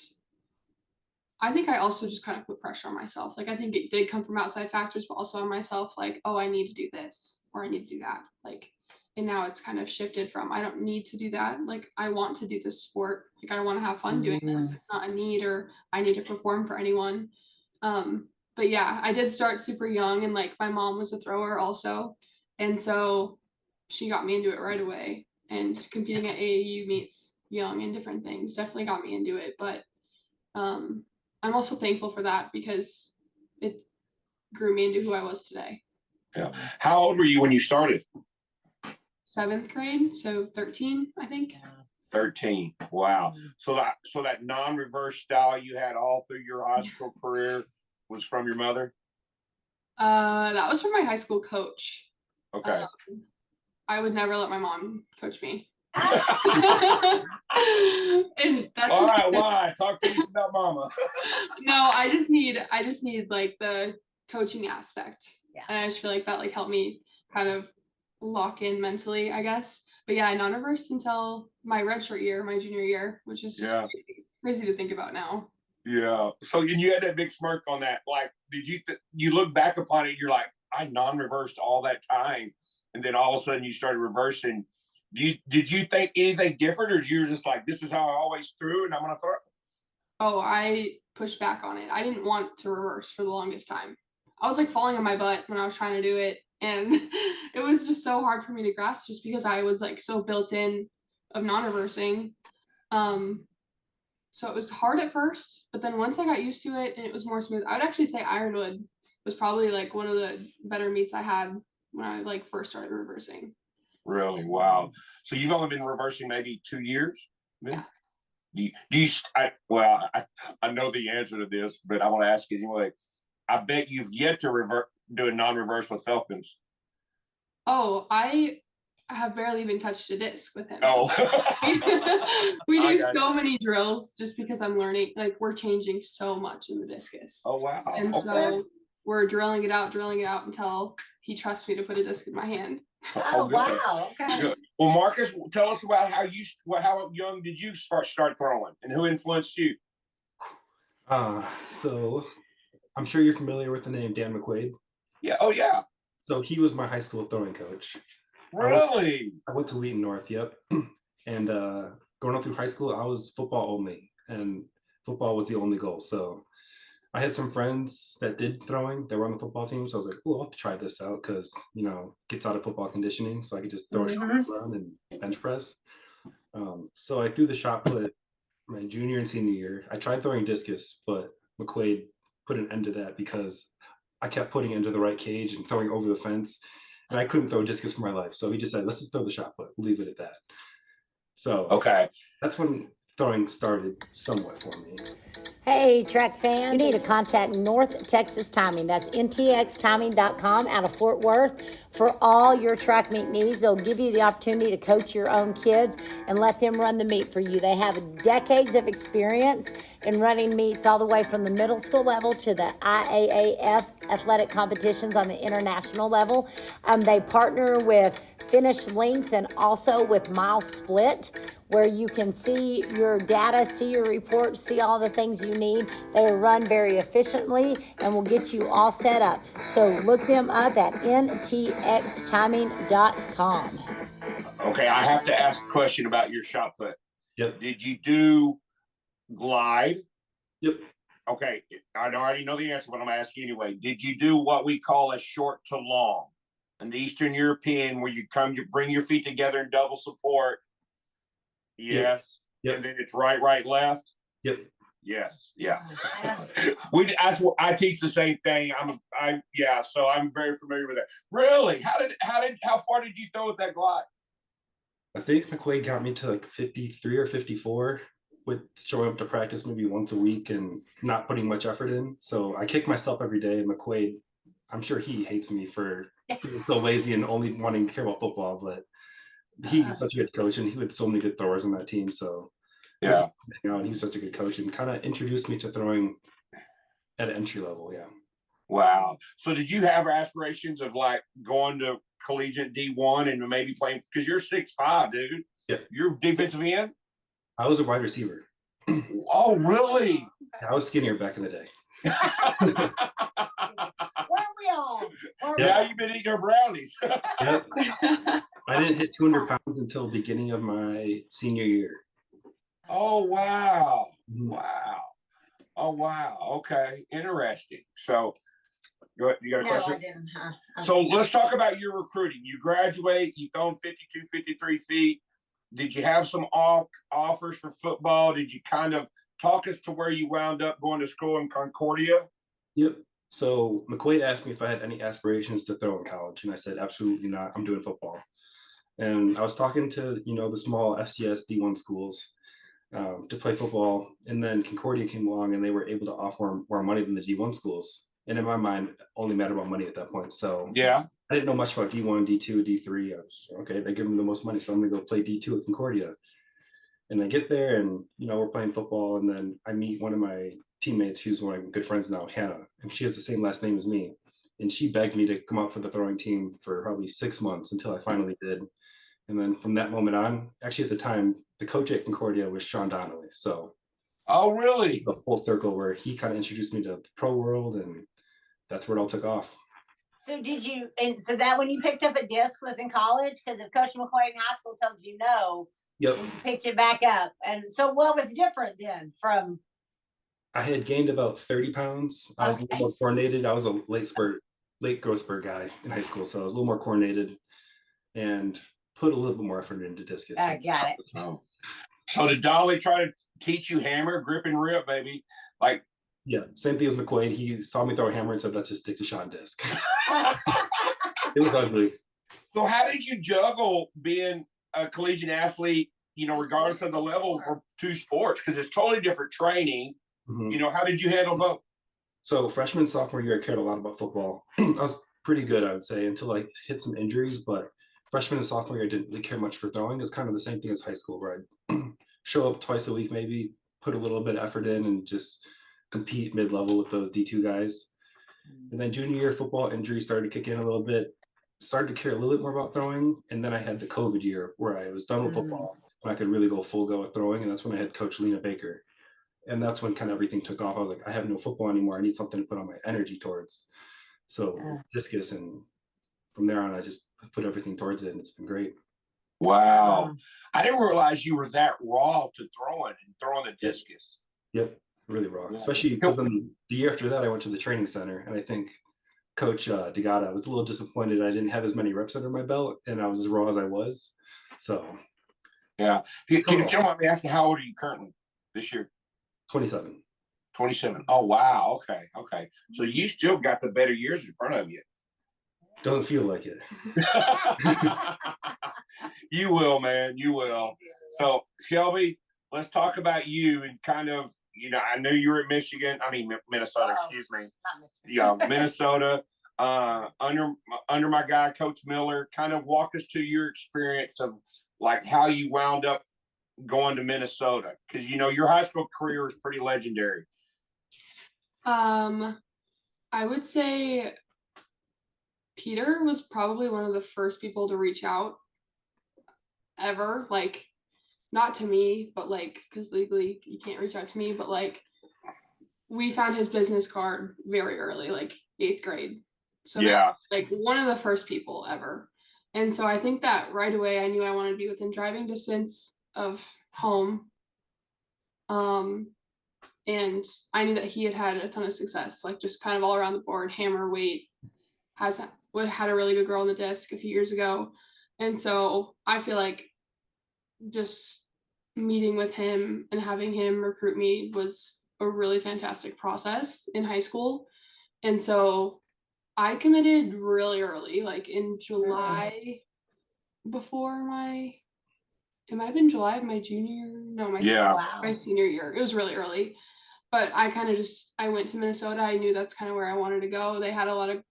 I think I also just kind of put pressure on myself. Like I think it did come from outside factors, but also on myself, like, oh, I need to do this or I need to do that. Like, and now it's kind of shifted from I don't need to do that. Like I want to do this sport. Like I want to have fun doing this. It's not a need or I need to perform for anyone. But yeah, I did start super young, and like my mom was a thrower also. And so she got me into it right away. And competing at AAU meets young and different things definitely got me into it. But I'm also thankful for that because it grew me into who I was today. Yeah. How old were you when you started? 7th grade, so 13, I think. 13. Wow. So that non-reverse style you had all through your high school career was from your mother? That was from my high school coach. Okay. I would never let my mom coach me. And that's all right. Why? Talk to us about mama. No, I just need like the coaching aspect. Yeah. And I just feel like that like helped me kind of lock in mentally, I guess. But yeah, I non-reversed until my redshirt year, my junior year, which is just crazy to think about now. Yeah. So you had that big smirk on that. Like, did you look back upon it? You're like, I non-reversed all that time, and then all of a sudden you started reversing. Did you think anything different, or you were just like, this is how I always threw, and I'm gonna throw? Oh, I pushed back on it. I didn't want to reverse for the longest time. I was like falling on my butt when I was trying to do it, and it was just so hard for me to grasp just because I was like so built in of non-reversing. So it was hard at first, but then once I got used to it and it was more smooth, I would actually say Ironwood was probably like one of the better meets I had when I like first started reversing. Really? Wow. So you've only been reversing maybe 2 years? Yeah. I know the answer to this, but I want to ask you anyway. I bet you've yet to do a non-reverse with Falcons. Oh, I have barely even touched a disc with him. Oh. We do so many drills just because I'm learning. Like we're changing so much in the discus. Oh wow. And so we're drilling it out until he trusts me to put a disc in my hand. Oh wow. Okay. Good. Well, Marcus, tell us about how young did you start throwing, and who influenced you? So I'm sure you're familiar with the name Dan McQuaid. Yeah. Oh yeah. So he was my high school throwing coach. Really? I went to Wheaton North. Yep. And going up through high school, I was football only, and football was the only goal. So I had some friends that did throwing. They were on the football team, so I was like, "Cool, I'll have to try this out," because gets out of football conditioning, so I could just throw a shot around and bench press. So I threw the shot put my junior and senior year. I tried throwing discus, but McQuaid put an end to that because I kept putting it into the right cage and throwing over the fence, and I couldn't throw discus for my life. So he just said, "Let's just throw the shot put, leave it at that." So that's when throwing started somewhat for me. Hey, track fans, you need to contact North Texas Timing. That's ntxtiming.com out of Fort Worth for all your track meet needs. They'll give you the opportunity to coach your own kids and let them run the meet for you. They have decades of experience in running meets all the way from the middle school level to the IAAF athletic competitions on the international level. They partner with Finish Links and also with Mile Split, where you can see your data, see your reports, see all the things you need. They are run very efficiently and will get you all set up. So look them up at ntxtiming.com. Okay, I have to ask a question about your shot put. Yep. Did you do glide? Yep. Okay, I already know the answer, but I'm going to ask you anyway. Did you do what we call a short to long? An Eastern European where you bring your feet together in double support. Yes. Yep. And then it's right, left. Yep. Yes. Yeah. I teach the same thing. So I'm very familiar with that. Really? How far did you throw with that glide? I think McQuaid got me to like 53 or 54 with showing up to practice maybe once a week and not putting much effort in. So I kick myself every day. And McQuaid, I'm sure he hates me for being so lazy and only wanting to care about football, but he was such a good coach and he had so many good throwers on that team. So he was such a good coach and kind of introduced me to throwing at entry level. Yeah. Wow. So did you have aspirations of like going to collegiate D1 and maybe playing, because you're 6'5", dude? Yeah. You're defensive end? I was a wide receiver. Oh, really? I was skinnier back in the day. Weren't we all? Now you've been eating our brownies. Yep. I didn't hit 200 pounds until beginning of my senior year. Oh, wow. Mhm. Wow. Oh, wow. Okay. Interesting. So you got a No, question? I didn't. So let's talk about your recruiting. You graduate, you've thrown 52, 53 feet. Did you have some offers for football? Did you kind of talk us to where you wound up going to school in Concordia? Yep. So McQuaid asked me if I had any aspirations to throw in college, and I said absolutely not. I'm doing football. And I was talking to the small FCS D1 schools to play football, and then Concordia came along, and they were able to offer more money than the D1 schools. And in my mind, it only mattered about money at that point. So Yeah. I didn't know much about D1, D2, D3. I was okay. They give me the most money, so I'm gonna go play D2 at Concordia. And I get there, and we're playing football, and then I meet one of my teammates, who's one of my good friends now, Hannah, and she has the same last name as me. And she begged me to come out for the throwing team for probably 6 months until I finally did. And then from that moment on, actually at the time, the coach at Concordia was Sean Donnelly. So Oh, really? the full circle where he kind of introduced me to the pro world, and that's where it all took off. So did you, and so that when you picked up a disc was in college? Because if Coach McQuaid in high school told you no, Yep. and you picked it back up. And so what was different then from? I had gained about 30 pounds. I was a little more coordinated. I was a late growth spurt guy in high school. So I was a little more coordinated and put a little bit more effort into discus. I got it. Oh. So did Dolly try to teach you hammer, grip and rip, baby? Like, yeah, same thing as McQuaid. He saw me throw a hammer and said, let's just stick to shot and disc. It was ugly. So how did you juggle being a collegiate athlete, regardless of the level for two sports? Because it's totally different training. Mm-hmm. How did you handle both? So freshman, sophomore year, I cared a lot about football. I was pretty good, I would say, until I hit some injuries. But freshman and sophomore year, I didn't really care much for throwing. It's kind of the same thing as high school, where I'd show up twice a week, maybe put a little bit of effort in and just compete mid-level with those D2 guys. And then junior year, football injuries started to kick in a little bit. Started to care a little bit more about throwing. And then I had the COVID year where I was done with football and I could really go full go with throwing. And that's when I had Coach Lena Baker. And that's when kind of everything took off. I was like, I have no football anymore. I need something to put on my energy towards. So discus, and from there on, I just put everything towards it, and it's been great. Wow. I didn't realize you were that raw to throwing the discus. Yep, really raw. Especially because then the year after that, I went to the training center, and I think Coach DeGata was a little disappointed I didn't have as many reps under my belt, and I was as raw as I was. So, yeah. Can you don't mind me asking, how old are you currently this year? 27. 27. Oh, wow. Okay. So you still got the better years in front of you. Doesn't feel like it. You will, man. You will. So, Shelby, let's talk about you and kind of, I knew you were at Minnesota, excuse me. Yeah, Minnesota. Under my guy, Coach Miller. Kind of walk us to your experience of like how you wound up going to Minnesota, because your high school career was pretty legendary. I would say Peter was probably one of the first people to reach out ever, like not to me, but like, because legally you can't reach out to me, but like we found his business card very early, like 8th grade. So yeah, like one of the first people ever. And so I think that right away I knew I wanted to be within driving distance of home. And I knew that he had a ton of success, like just kind of all around the board, hammer, weight, had a really good girl on the disc a few years ago. And so I feel like just meeting with him and having him recruit me was a really fantastic process in high school. And so I committed really early, like in July it might have been July of my my senior year. It was really early, but I kind of I went to Minnesota. I knew that's kind of where I wanted to go. They had a lot of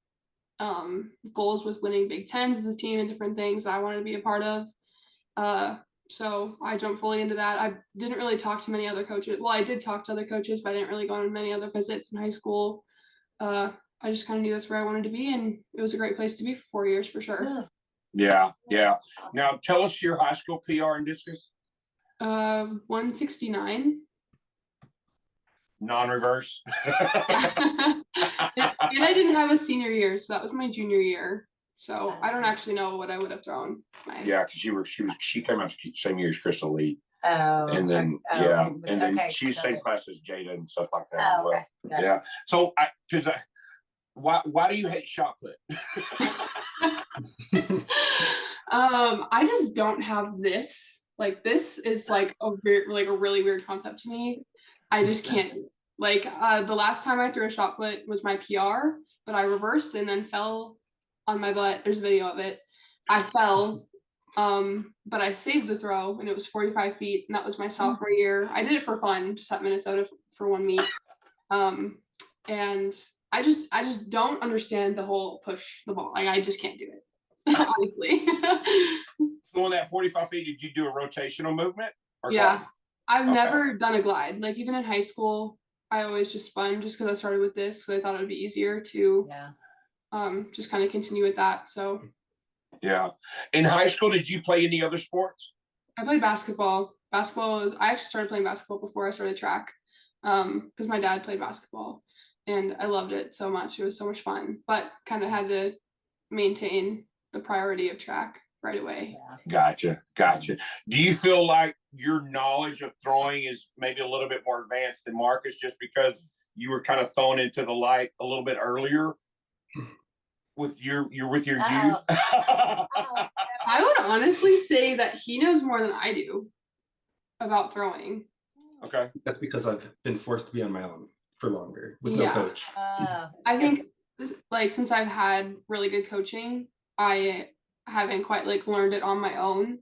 goals with winning Big Tens as a team and different things that I wanted to be a part of. So I jumped fully into that. I didn't really talk to many other coaches. Well, I did talk to other coaches, but I didn't really go on many other visits in high school. I just kind of knew that's where I wanted to be, and it was a great place to be for 4 years for sure. Yeah. Now tell us your high school PR in discus. 169. Non-reverse. And I didn't have a senior year, so that was my junior year. So I don't actually know what I would have thrown. Yeah, because she came out the same year as Crystal Lee. Oh. And then and then she's same class as Jada and stuff like that as well. Okay. Yeah. So why do you hate shot put? I just don't have this. Like this is like a really weird concept to me. I just can't do it. Like the last time I threw a shot put was my PR, but I reversed and then fell on my butt. There's a video of it. I fell, but I saved the throw and it was 45 feet, and that was my sophomore year. I did it for fun, just at Minnesota for one meet. And I just don't understand the whole push the ball. Like I just can't do it, honestly. So on that 45 feet, did you do a rotational movement? Yeah, I've Okay. never done a glide. Like even in high school, I always just spun just because I started with this, because I thought it would be easier to just kind of continue with that. So yeah. In high school, did you play any other sports? I played basketball. I actually started playing basketball before I started track, because my dad played basketball and I loved it so much. It was so much fun, but kind of had to maintain the priority of track right away. Gotcha. Do you feel like your knowledge of throwing is maybe a little bit more advanced than Marcus, just because you were kind of thrown into the light a little bit earlier with your youth? I would honestly say that he knows more than I do about throwing. Okay. That's because I've been forced to be on my own for longer with no coach. I think like since I've had really good coaching, I haven't quite like learned it on my own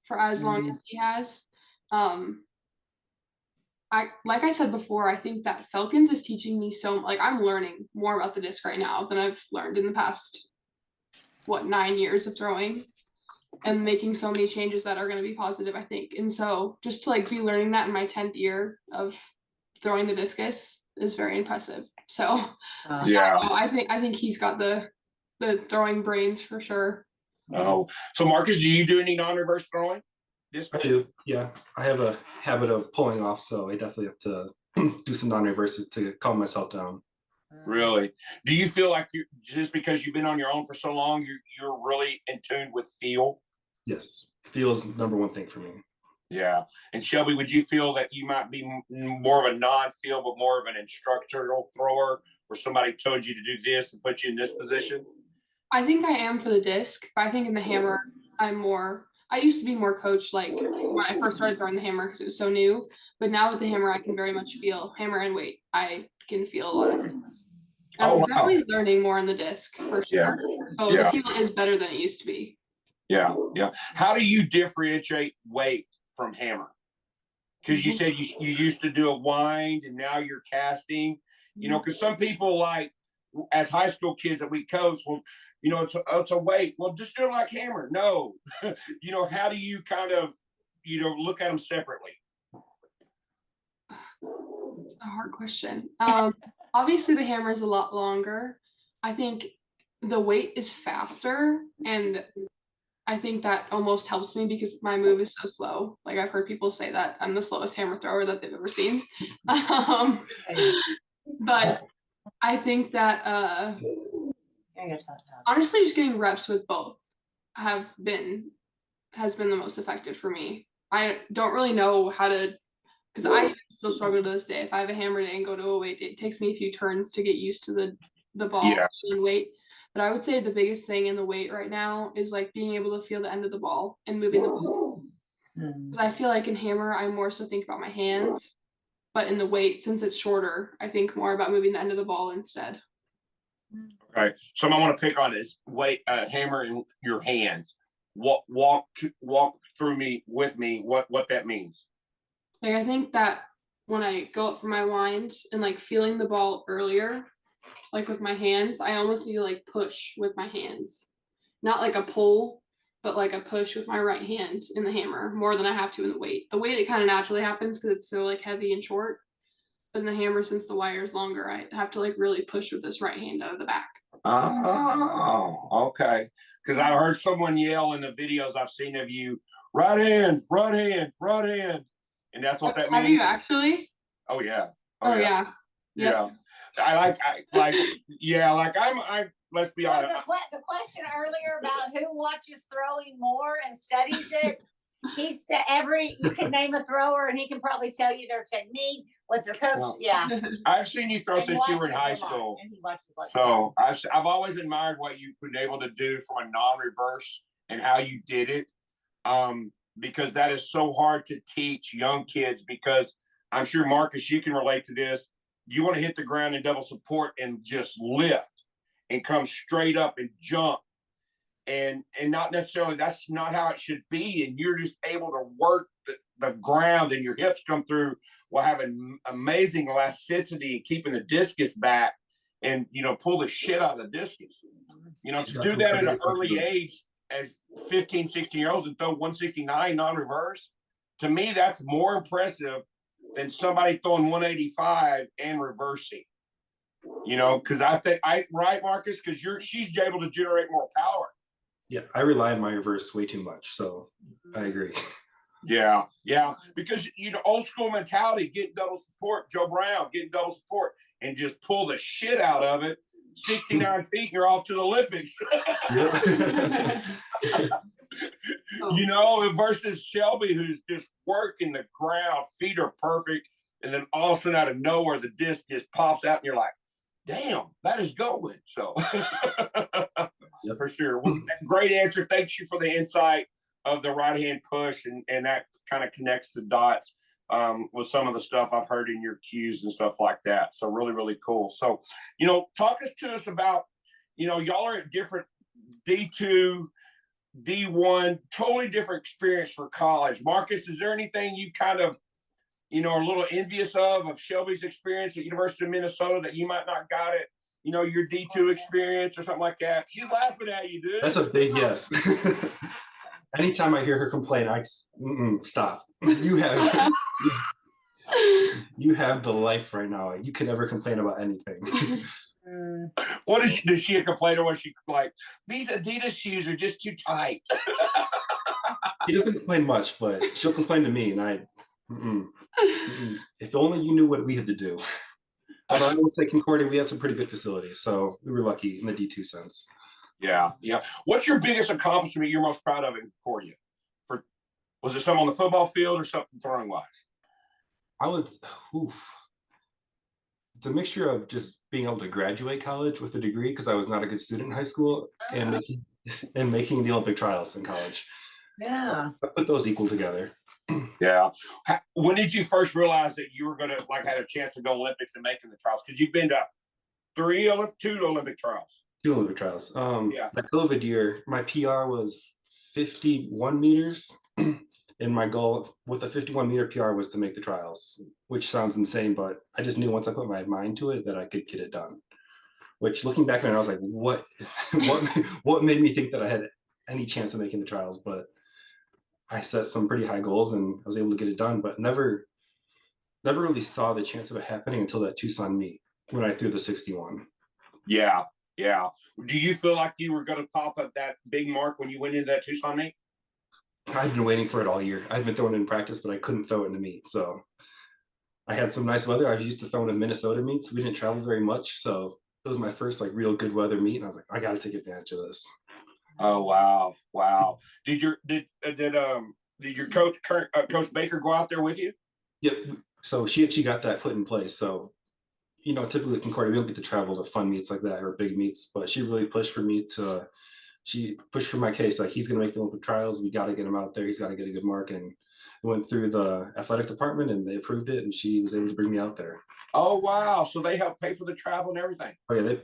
for as long as he has. Like I said before, I think that Falcons is teaching me like I'm learning more about the disc right now than I've learned in the past 9 years of throwing, and making so many changes that are going to be positive, I think. And so just to like be learning that in my 10th year of throwing the discus is very impressive. So I think he's got the throwing brains for sure. Oh, so Marcus, do you do any non-reverse throwing? I do. Yeah, I have a habit of pulling off, so I definitely have to do some non-reverses to calm myself down. Really? Do you feel like you just because you've been on your own for so long, you're really in tune with feel? Yes, feel is the number one thing for me. Yeah. And Shelby, would you feel that you might be more of a non-feel, but more of an instructional thrower, where somebody told you to do this and put you in this position? I think I am for the disc, but I think in the hammer, I used to be more coached, like when I first started throwing the hammer because it was so new. But now with the hammer, I can very much feel hammer and weight. I can feel a lot of things. I'm definitely learning more on the disc for sure. Yeah. So the feel is better than it used to be. Yeah. How do you differentiate weight from hammer? Because you said you used to do a wind and now you're casting. You know, because some people, like as high school kids that we coach, well, you know, it's a weight. Well, just do it like hammer. No. You know, how do you kind of, look at them separately? It's a hard question. Obviously the hammer is a lot longer. I think the weight is faster, and I think that almost helps me because my move is so slow. Like I've heard people say that I'm the slowest hammer thrower that they've ever seen. But I think that honestly just getting reps with both has been the most effective for me. I don't really know how to, because I still struggle to this day. If I have a hammer day and go to a weight, it takes me a few turns to get used to the ball and weight. But I would say the biggest thing in the weight right now is like being able to feel the end of the ball and moving the ball. Because I feel like in hammer, I more so think about my hands, but in the weight, since it's shorter, I think more about moving the end of the ball instead. Okay, so I want to pick on this weight, hammer in your hands. Walk through with me what that means. Like I think that when I go up for my wind and like feeling the ball earlier, like with my hands, I almost need to like push with my hands, not like a pull, but like a push with my right hand in the hammer more than I have to in the weight. The weight, it kind of naturally happens because it's so like heavy and short. But in the hammer, since the wire is longer, I have to like really push with this right hand out of the back. Oh, okay. Because I heard someone yell in the videos I've seen of you, right hand, right hand, right hand. And that's what that Have means. you actually? Oh yeah. Oh yeah. Yep. Yeah. Let's be So honest. the question earlier about who watches throwing more and studies it, he said you can name a thrower and he can probably tell you their technique, what their coach. Well, Yeah. I've seen you throw And since you were in watches high a lot, school. and he watches like So I've always admired what you've been able to do from a non-reverse and how you did it. Because that is so hard to teach young kids, because I'm sure, Marcus, you can relate to this. You want to hit the ground in double support and just lift and come straight up and jump. And not necessarily, that's not how it should be. And you're just able to work the ground, and your hips come through while having amazing elasticity and keeping the discus back, and, pull the shit out of the discus. To do that at an early age as 15, 16-year-olds and throw 169 non-reverse, to me, that's more impressive than somebody throwing 185 and reversing. Because I think right, Marcus, because she's able to generate more power. Yeah, I rely on my reverse way too much, so I agree. Yeah, because old school mentality, getting double support, Joe Brown getting double support, and just pull the shit out of it. 69 feet, and you're off to the Olympics. Versus Shelby, who's just working the ground, feet are perfect, and then all of a sudden, out of nowhere, the disc just pops out, and you're like, damn, that is going. So Yep. For sure. Well, great answer. Thank you for the insight of the right hand push, and that kind of connects the dots with some of the stuff I've heard in your cues and stuff like that. So really, really cool. So, talk to us about, y'all are at different D2, D1, totally different experience for college. Marcus, is there anything you kind of, are a little envious of Shelby's experience at University of Minnesota that you might not got it? Your D2 experience or something like that. She's laughing at you, dude. That's a big yes. Anytime I hear her complain, I just, stop. You have the life right now. You can never complain about anything. What does she complain when she like, these Adidas shoes are just too tight? She doesn't complain much, but she'll complain to me, and if only you knew what we had to do. Although I will say Concordia, we have some pretty good facilities, so we were lucky in the D2 sense. Yeah. What's your biggest accomplishment you're most proud of in Concordia? Was it something on the football field or something throwing wise? It's a mixture of just being able to graduate college with a degree, because I was not a good student in high school, and making the Olympic trials in college. Yeah. I put those equal together. Yeah. When did you first realize that you were going to had a chance to go Olympics and making the trials? Because you've been to two Olympic trials. 2 Olympic trials. The COVID year, my PR was 51 meters. And my goal with a 51-meter PR was to make the trials, which sounds insane, but I just knew once I put my mind to it that I could get it done. Which, looking back on it, I was like, what made me think that I had any chance of making the trials? But I set some pretty high goals and I was able to get it done, but never really saw the chance of it happening until that Tucson meet when I threw the 61. Yeah. Do you feel like you were going to pop up that big mark when you went into that Tucson meet? I've been waiting for it all year. I've been throwing it in practice, but I couldn't throw it in the meet. So I had some nice weather. I was used to throwing in Minnesota meets. We didn't travel very much. So it was my first real good weather meet. And I was like, I got to take advantage of this. Oh, wow. Did your coach, Coach Baker, go out there with you? Yep. So she actually got that put in place. So, typically at Concordia, we don't get to travel to fun meets like that or big meets, but she really pushed for me she pushed for my case, he's going to make the Olympic trials. We got to get him out there. He's got to get a good mark. And we went through the athletic department and they approved it, and she was able to bring me out there. Oh, wow. So they helped pay for the travel and everything. Oh yeah, they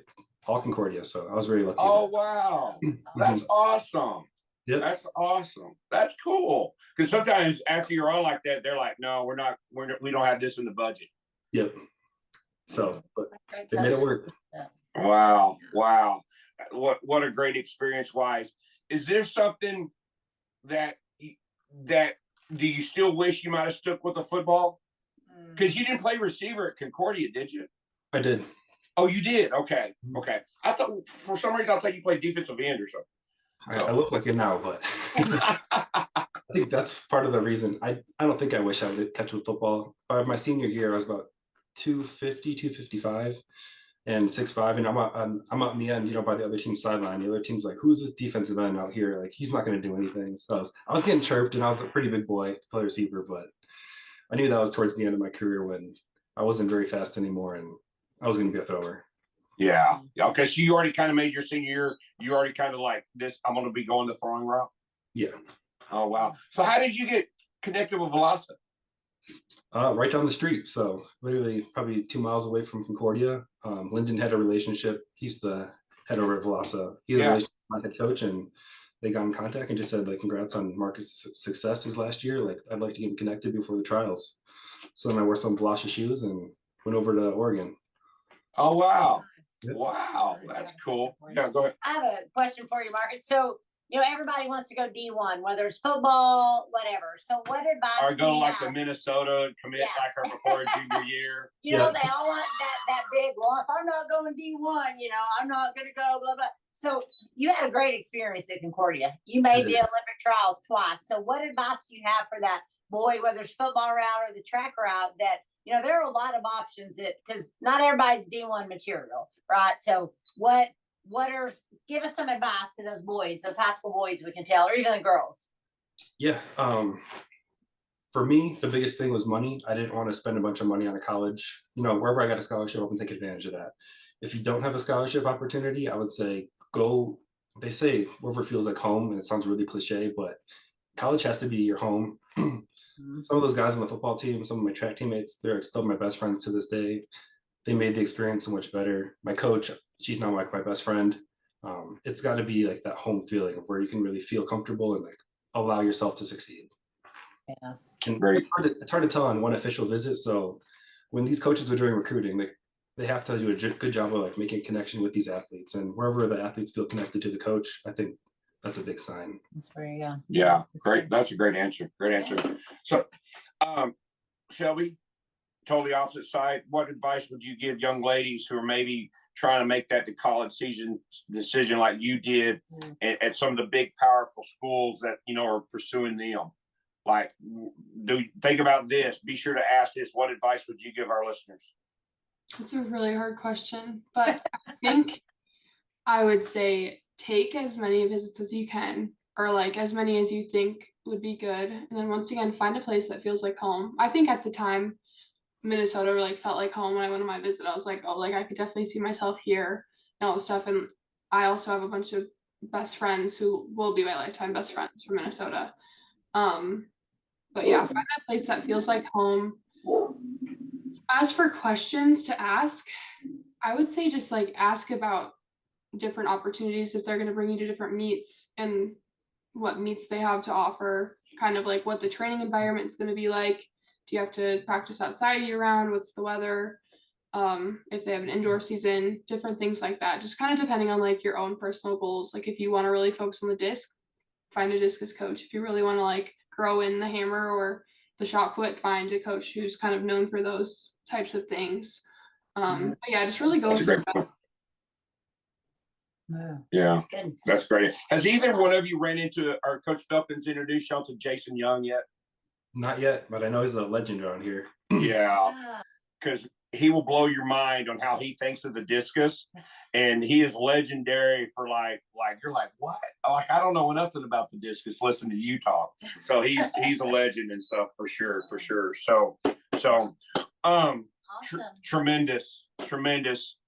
all Concordia. So I was very lucky. Oh, wow. That's awesome. Yep. That's awesome. That's cool. Because sometimes after you're on like that, they're like, no, we don't have this in the budget. Yep. So, but they made it work. Wow. What a great experience wise. Is there something that do you still wish you might have stuck with the football? Because you didn't play receiver at Concordia, did you? I did. Oh, you did? Okay. Okay. I thought for some reason I thought you played defensive end or something. I look like it now, but I think that's part of the reason. I don't think I wish I would have kept with football. My senior year, I was about 250, 255 and 6'5", and I'm out in the end, by the other team's sideline. The other team's like, who's this defensive end out here? Like, he's not going to do anything. So I was getting chirped, and I was a pretty big boy to play receiver, but I knew that was towards the end of my career when I wasn't very fast anymore, and I was going to be a thrower. Yeah. Okay. So you already kind of made your senior year. You already kind of like this. I'm going to be going the throwing route. Yeah. Oh wow. So how did you get connected with Velocity? Right down the street. So literally probably 2 miles away from Concordia. Lyndon had a relationship. He's the head over at Velocity. He had a relationship with my head coach, and they got in contact and just said, like, congrats on Marcus' success his last year. Like, I'd like to get him connected before the trials. So then I wore some Velocity shoes and went over to Oregon. Oh wow. Yep. Wow. That's cool. Yeah, go ahead. I have a question for you, Marcus. So, everybody wants to go D1, whether it's football, whatever. So what advice Or do go you like have? to Minnesota and commit like her before her junior year. They all want that big, well, if I'm not going D1, I'm not going to go, blah, blah. So you had a great experience at Concordia. You made the Olympic trials twice. So what advice do you have for that boy, whether it's football route or the track route, that, there are a lot of options because not everybody's D1 material, right? So give us some advice to those boys, those high school boys we can tell, or even the girls. Yeah. For me, the biggest thing was money. I didn't want to spend a bunch of money on a college. Wherever I got a scholarship, I would take advantage of that. If you don't have a scholarship opportunity, I would say go. They say wherever feels like home, and it sounds really cliche, but college has to be your home. Some of those guys on the football team, some of my track teammates, they're still my best friends to this day. They made the experience so much better. My coach, she's now like my best friend. It's got to be like that home feeling of where you can really feel comfortable and like allow yourself to succeed. Yeah. And it's hard to tell on one official visit. So when these coaches are doing recruiting, like they have to do a good job of like making a connection with these athletes, and wherever the athletes feel connected to the coach, I think that's a big sign. That's very good. Yeah, great. That's a great answer. Great answer. So, Shelby, totally opposite side. What advice would you give young ladies who are maybe trying to make that college decision like you did at some of the big, powerful schools that are pursuing them? Like, think about this. Be sure to ask this. What advice would you give our listeners? It's a really hard question, but I think I would say take as many visits as you can, or like as many as you think would be good. And then once again, find a place that feels like home. I think at the time, Minnesota like felt like home when I went on my visit. I was like, oh, like I could definitely see myself here and all this stuff. And I also have a bunch of best friends who will be my lifetime best friends from Minnesota. But yeah, find that place that feels like home. As for questions to ask, I would say just like ask about different opportunities if they're going to bring you to different meets and what meets they have to offer, kind of like what the training environment is going to be like. Do you have to practice outside year round? What's the weather? If they have an indoor season, different things like that. Just kind of depending on like your own personal goals. Like if you want to really focus on the disc, find a discus coach. If you really want to like grow in the hammer or the shot put, find a coach who's kind of known for those types of things. But yeah, just really go with your best. Yeah, that's great. Has either one of you ran into, or Coach Felkins introduced y'all to Jason Young yet? Not yet, but I know he's a legend around here. Yeah, because he will blow your mind on how he thinks of the discus, and he is legendary for like you're like, what? Like, I don't know nothing about the discus. Listen to you talk. So he's a legend and stuff for sure. So Awesome. Tremendous.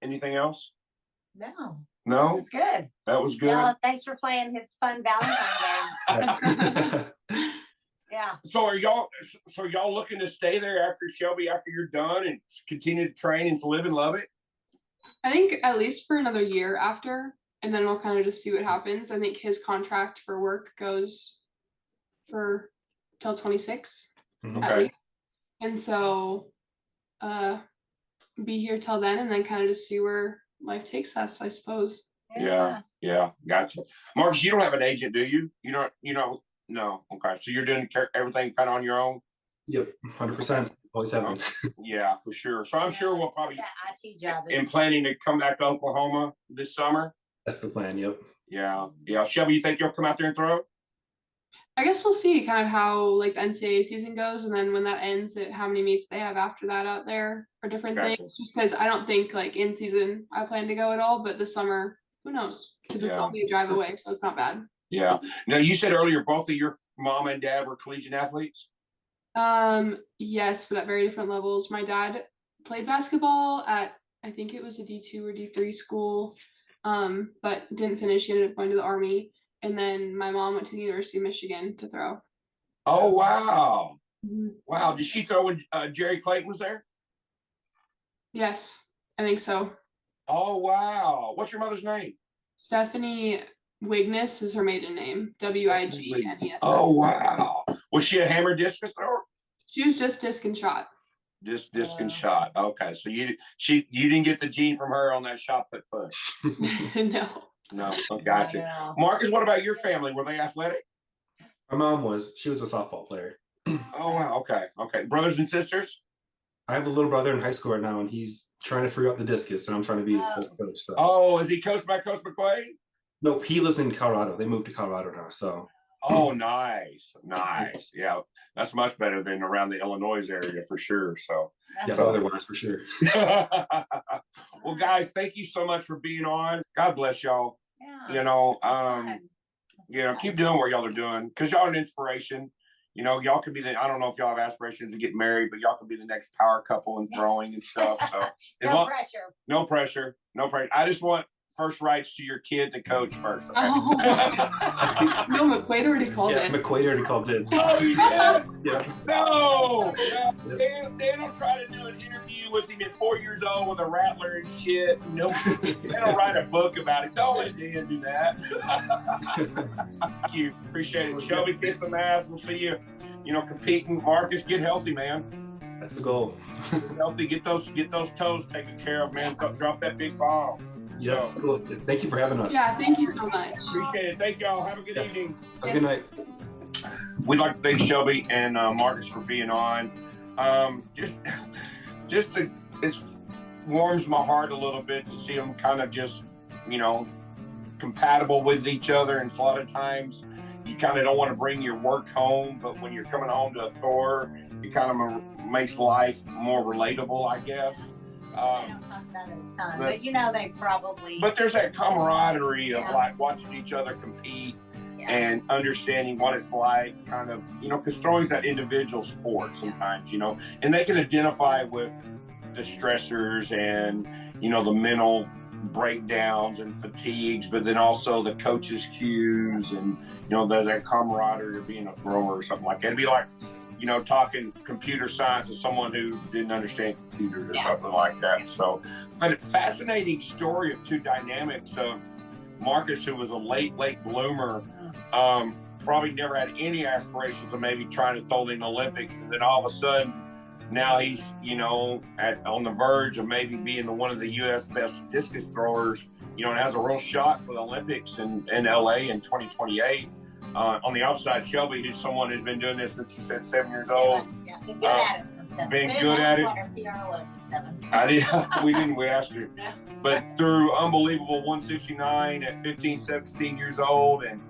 Anything else? No. No, That was good. That was good. Yeah, thanks for playing his fun Valentine game. Yeah. So are y'all looking to stay there after Shelby, after you're done, and continue to train and to live and love it? I think at least for another year after, and then we'll kind of just see what happens. I think his contract for work goes for till 26 at least. And so be here till then, and then kind of just see where life takes us, I suppose. Yeah, gotcha. Marcus, you don't have an agent, do you? You don't. No. Okay, so you're doing everything kind of on your own. Yep, 100%. Always have been. Yeah, for sure. So I'm sure we'll probably That IT job in is. planning to come back to Oklahoma this summer. That's the plan. Yep. Yeah. Shelby, you think you'll come out there and throw? I guess we'll see kind of how like the NCAA season goes, and then when that ends, how many meets they have after that out there for different Gotcha. things. Just because I don't think like in season I plan to go at all, but this summer, who knows? Because it's only a drive away, so it's not bad. Yeah. Now you said earlier both of your mom and dad were collegiate athletes. Yes, but at very different levels. My dad played basketball at I think it was a D2 or D3 school, but didn't finish. He ended up going to the Army. And then my mom went to the University of Michigan to throw. Oh, wow. Mm-hmm. Wow. Did she throw when Jerry Clayton was there? Yes, I think so. Oh, wow. What's your mother's name? Stephanie Wignes is her maiden name. Wignes. Oh, wow. Was she a hammer discus thrower? She was just disc and shot. Disc and shot. Okay. So you didn't get the gene from her on that shot put push. No. No, gotcha. Marcus, what about your family? Were they athletic? My mom was. She was a softball player. Oh, wow. Okay. Brothers and sisters? I have a little brother in high school right now, and he's trying to figure out the discus, and I'm trying to be his coach. So. Oh, is he coached by Coach McQuaid? Nope, he lives in Colorado. They moved to Colorado now, so. Oh, nice. Yeah, that's much better than around the Illinois area for sure. So. Yeah, otherwise for sure. Well, guys, thank you so much for being on. God bless y'all. Yeah, keep doing what y'all are doing because y'all are an inspiration. Y'all could be I don't know if y'all have aspirations to get married, but y'all could be the next power couple in throwing and stuff. So No pressure. I just want first rights to your kid to coach first. Okay? Oh. No, McQuaid already called it. McQuaid already called dibs. Oh, yeah. Yeah. No. Dan will try to do an interview with him at 4 years old with a rattler and shit. No, they'll write a book about it. Don't let Dan do that. Thank you. Appreciate it. Shelby, kiss some ass. We'll see you, competing. Marcus, get healthy, man. That's the goal. Healthy. Get those toes taken care of, man. Drop that big bomb. Yeah, cool. Thank you for having us. Yeah, thank you so much. Appreciate it. Thank y'all. Have a good evening. Have a good night. We'd like to thank Shelby and Marcus for being on. It warms my heart a little bit to see them kind of just, compatible with each other. And a lot of times you kind of don't want to bring your work home, but when you're coming home to a Thor, it kind of makes life more relatable, I guess. They don't talk about it a ton, but they probably. But there's that camaraderie of like watching each other compete and understanding what it's like, kind of, because throwing's that individual sport sometimes, and they can identify with the stressors and, the mental breakdowns and fatigues, but then also the coach's cues and, there's that camaraderie of being a thrower or something like that. It'd be like, talking computer science to someone who didn't understand computers or something like that. So, fascinating story of two dynamics of Marcus, who was a late bloomer, probably never had any aspirations of maybe trying to throw in the Olympics, and then all of a sudden, now he's on the verge of maybe being one of the U.S. best discus throwers, and has a real shot for the Olympics in LA in 2028. On the outside, Shelby, who's someone who's been doing this since she said 7 years old. Yeah, been good at it since 7. Been good at it. What her PR was at 7. I did. We asked her. But through unbelievable 169 at 15, 17 years old, and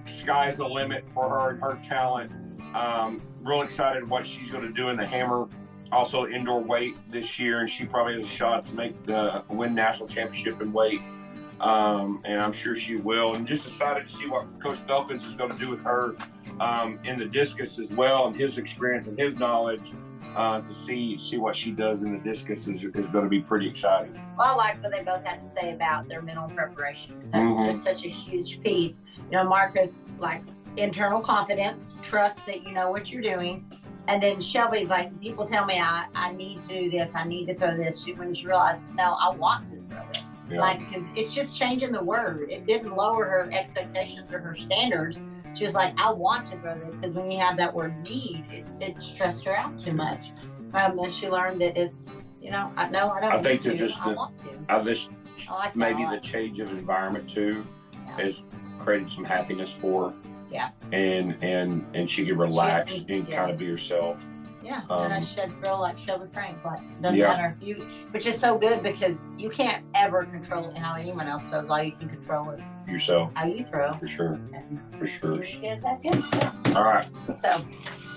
sky's the limit for her and her talent. Real excited what she's going to do in the hammer. Also indoor weight this year, and she probably has a shot to win national championship in weight. And I'm sure she will. And just excited to see what Coach Felkins is going to do with her in the discus as well, and his experience and his knowledge to see what she does in the discus is going to be pretty exciting. Well, I like what they both had to say about their mental preparation, because that's just such a huge piece. Marcus, like internal confidence, trust that you know what you're doing. And then Shelby's like, people tell me I need to do this, I need to throw this. When she realized, no, I want to throw it. Yeah. Because it's just changing the word. It didn't lower her expectations or her standards. She was like, I want to throw this, because when you have that word need, it stressed her out too much. And she learned that it's, I don't I think need to, just I want to. Maybe the change of environment too has created some happiness for her. Yeah. And she could relax and kind of be herself. Yeah, and I should throw like Shelby Currently, doesn't Yeah. matter. Which is so good because you can't ever control how anyone else throws. All you can control is Yourself, how you throw. for sure. And For sure. you get that good stuff. All right. So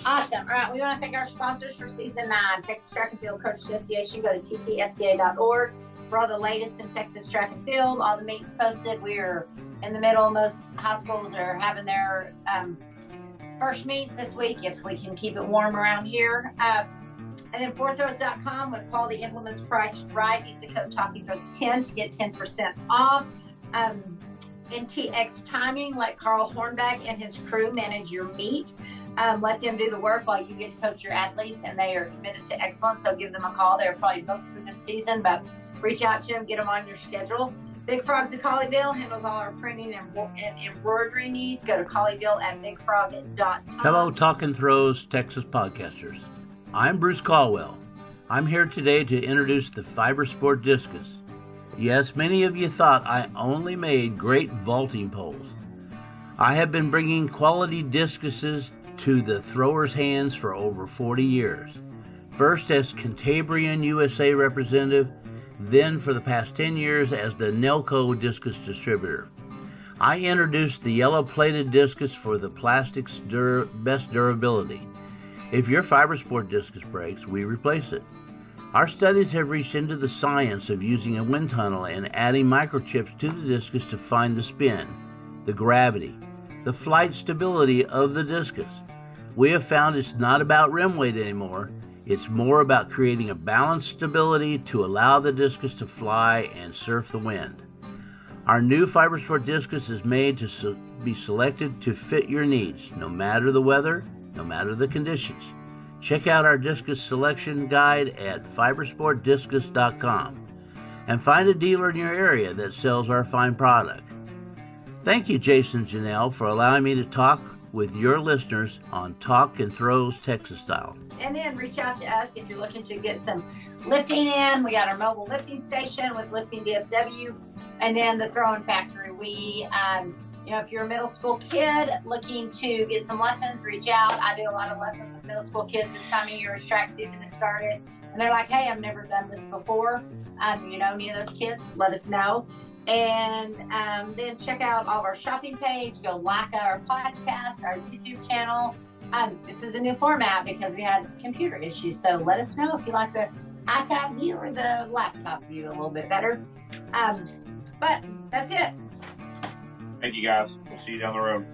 awesome. All right, we want to thank our sponsors for season 9, Texas Track and Field Coach Association. Go to ttfca.org for all the latest in Texas track and field. All the meets posted. We're in the middle. Most high schools are having their first meets this week if we can keep it warm around here. And then fourthrows.com with quality implements priced right. Use the code TalkingThrows10 to get 10% off. NTX Timing, let Carl Hornback and his crew manage your meet. Let them do the work while you get to coach your athletes, and they are committed to excellence. So give them a call. They're probably booked for this season, but reach out to them, get them on your schedule. Big Frogs of Colleyville handles all our printing and embroidery needs. Go to Colleyville at bigfrog.com. Hello, Talking Throws Texas podcasters. I'm Bruce Caldwell. I'm here today to introduce the Fiber Sport Discus. Yes, many of you thought I only made great vaulting poles. I have been bringing quality discuses to the throwers' hands for over 40 years. First as Cantabrian USA representative, then for the past 10 years as the Nelco Discus distributor. I introduced the yellow-plated discus for the plastic's best durability. If your Fiber Sport discus breaks, we replace it. Our studies have reached into the science of using a wind tunnel and adding microchips to the discus to find the spin, the gravity, the flight stability of the discus. We have found it's not about rim weight anymore. It's more about creating a balanced stability to allow the discus to fly and surf the wind. Our new Fiber Sport discus is made to be selected to fit your needs, no matter the weather, no matter the conditions. Check out our discus selection guide at fibersportdiscus.com and find a dealer in your area that sells our fine product. Thank you, Jason Janelle, for allowing me to talk with your listeners on Talk and Throws Texas Style. And then reach out to us if you're looking to get some lifting in. We got our mobile lifting station with Lifting DFW, and then the Throwing Factory. We, if you're a middle school kid looking to get some lessons, reach out. I do a lot of lessons with middle school kids this time of year as track season has started, and they're like, "Hey, I've never done this before." Any of those kids, let us know. And then check out all of our shopping page. Go like our podcast, our YouTube channel. This is a new format because we had computer issues. So let us know if you like the iPad view or the laptop view a little bit better. But that's it. Thank you guys. We'll see you down the road.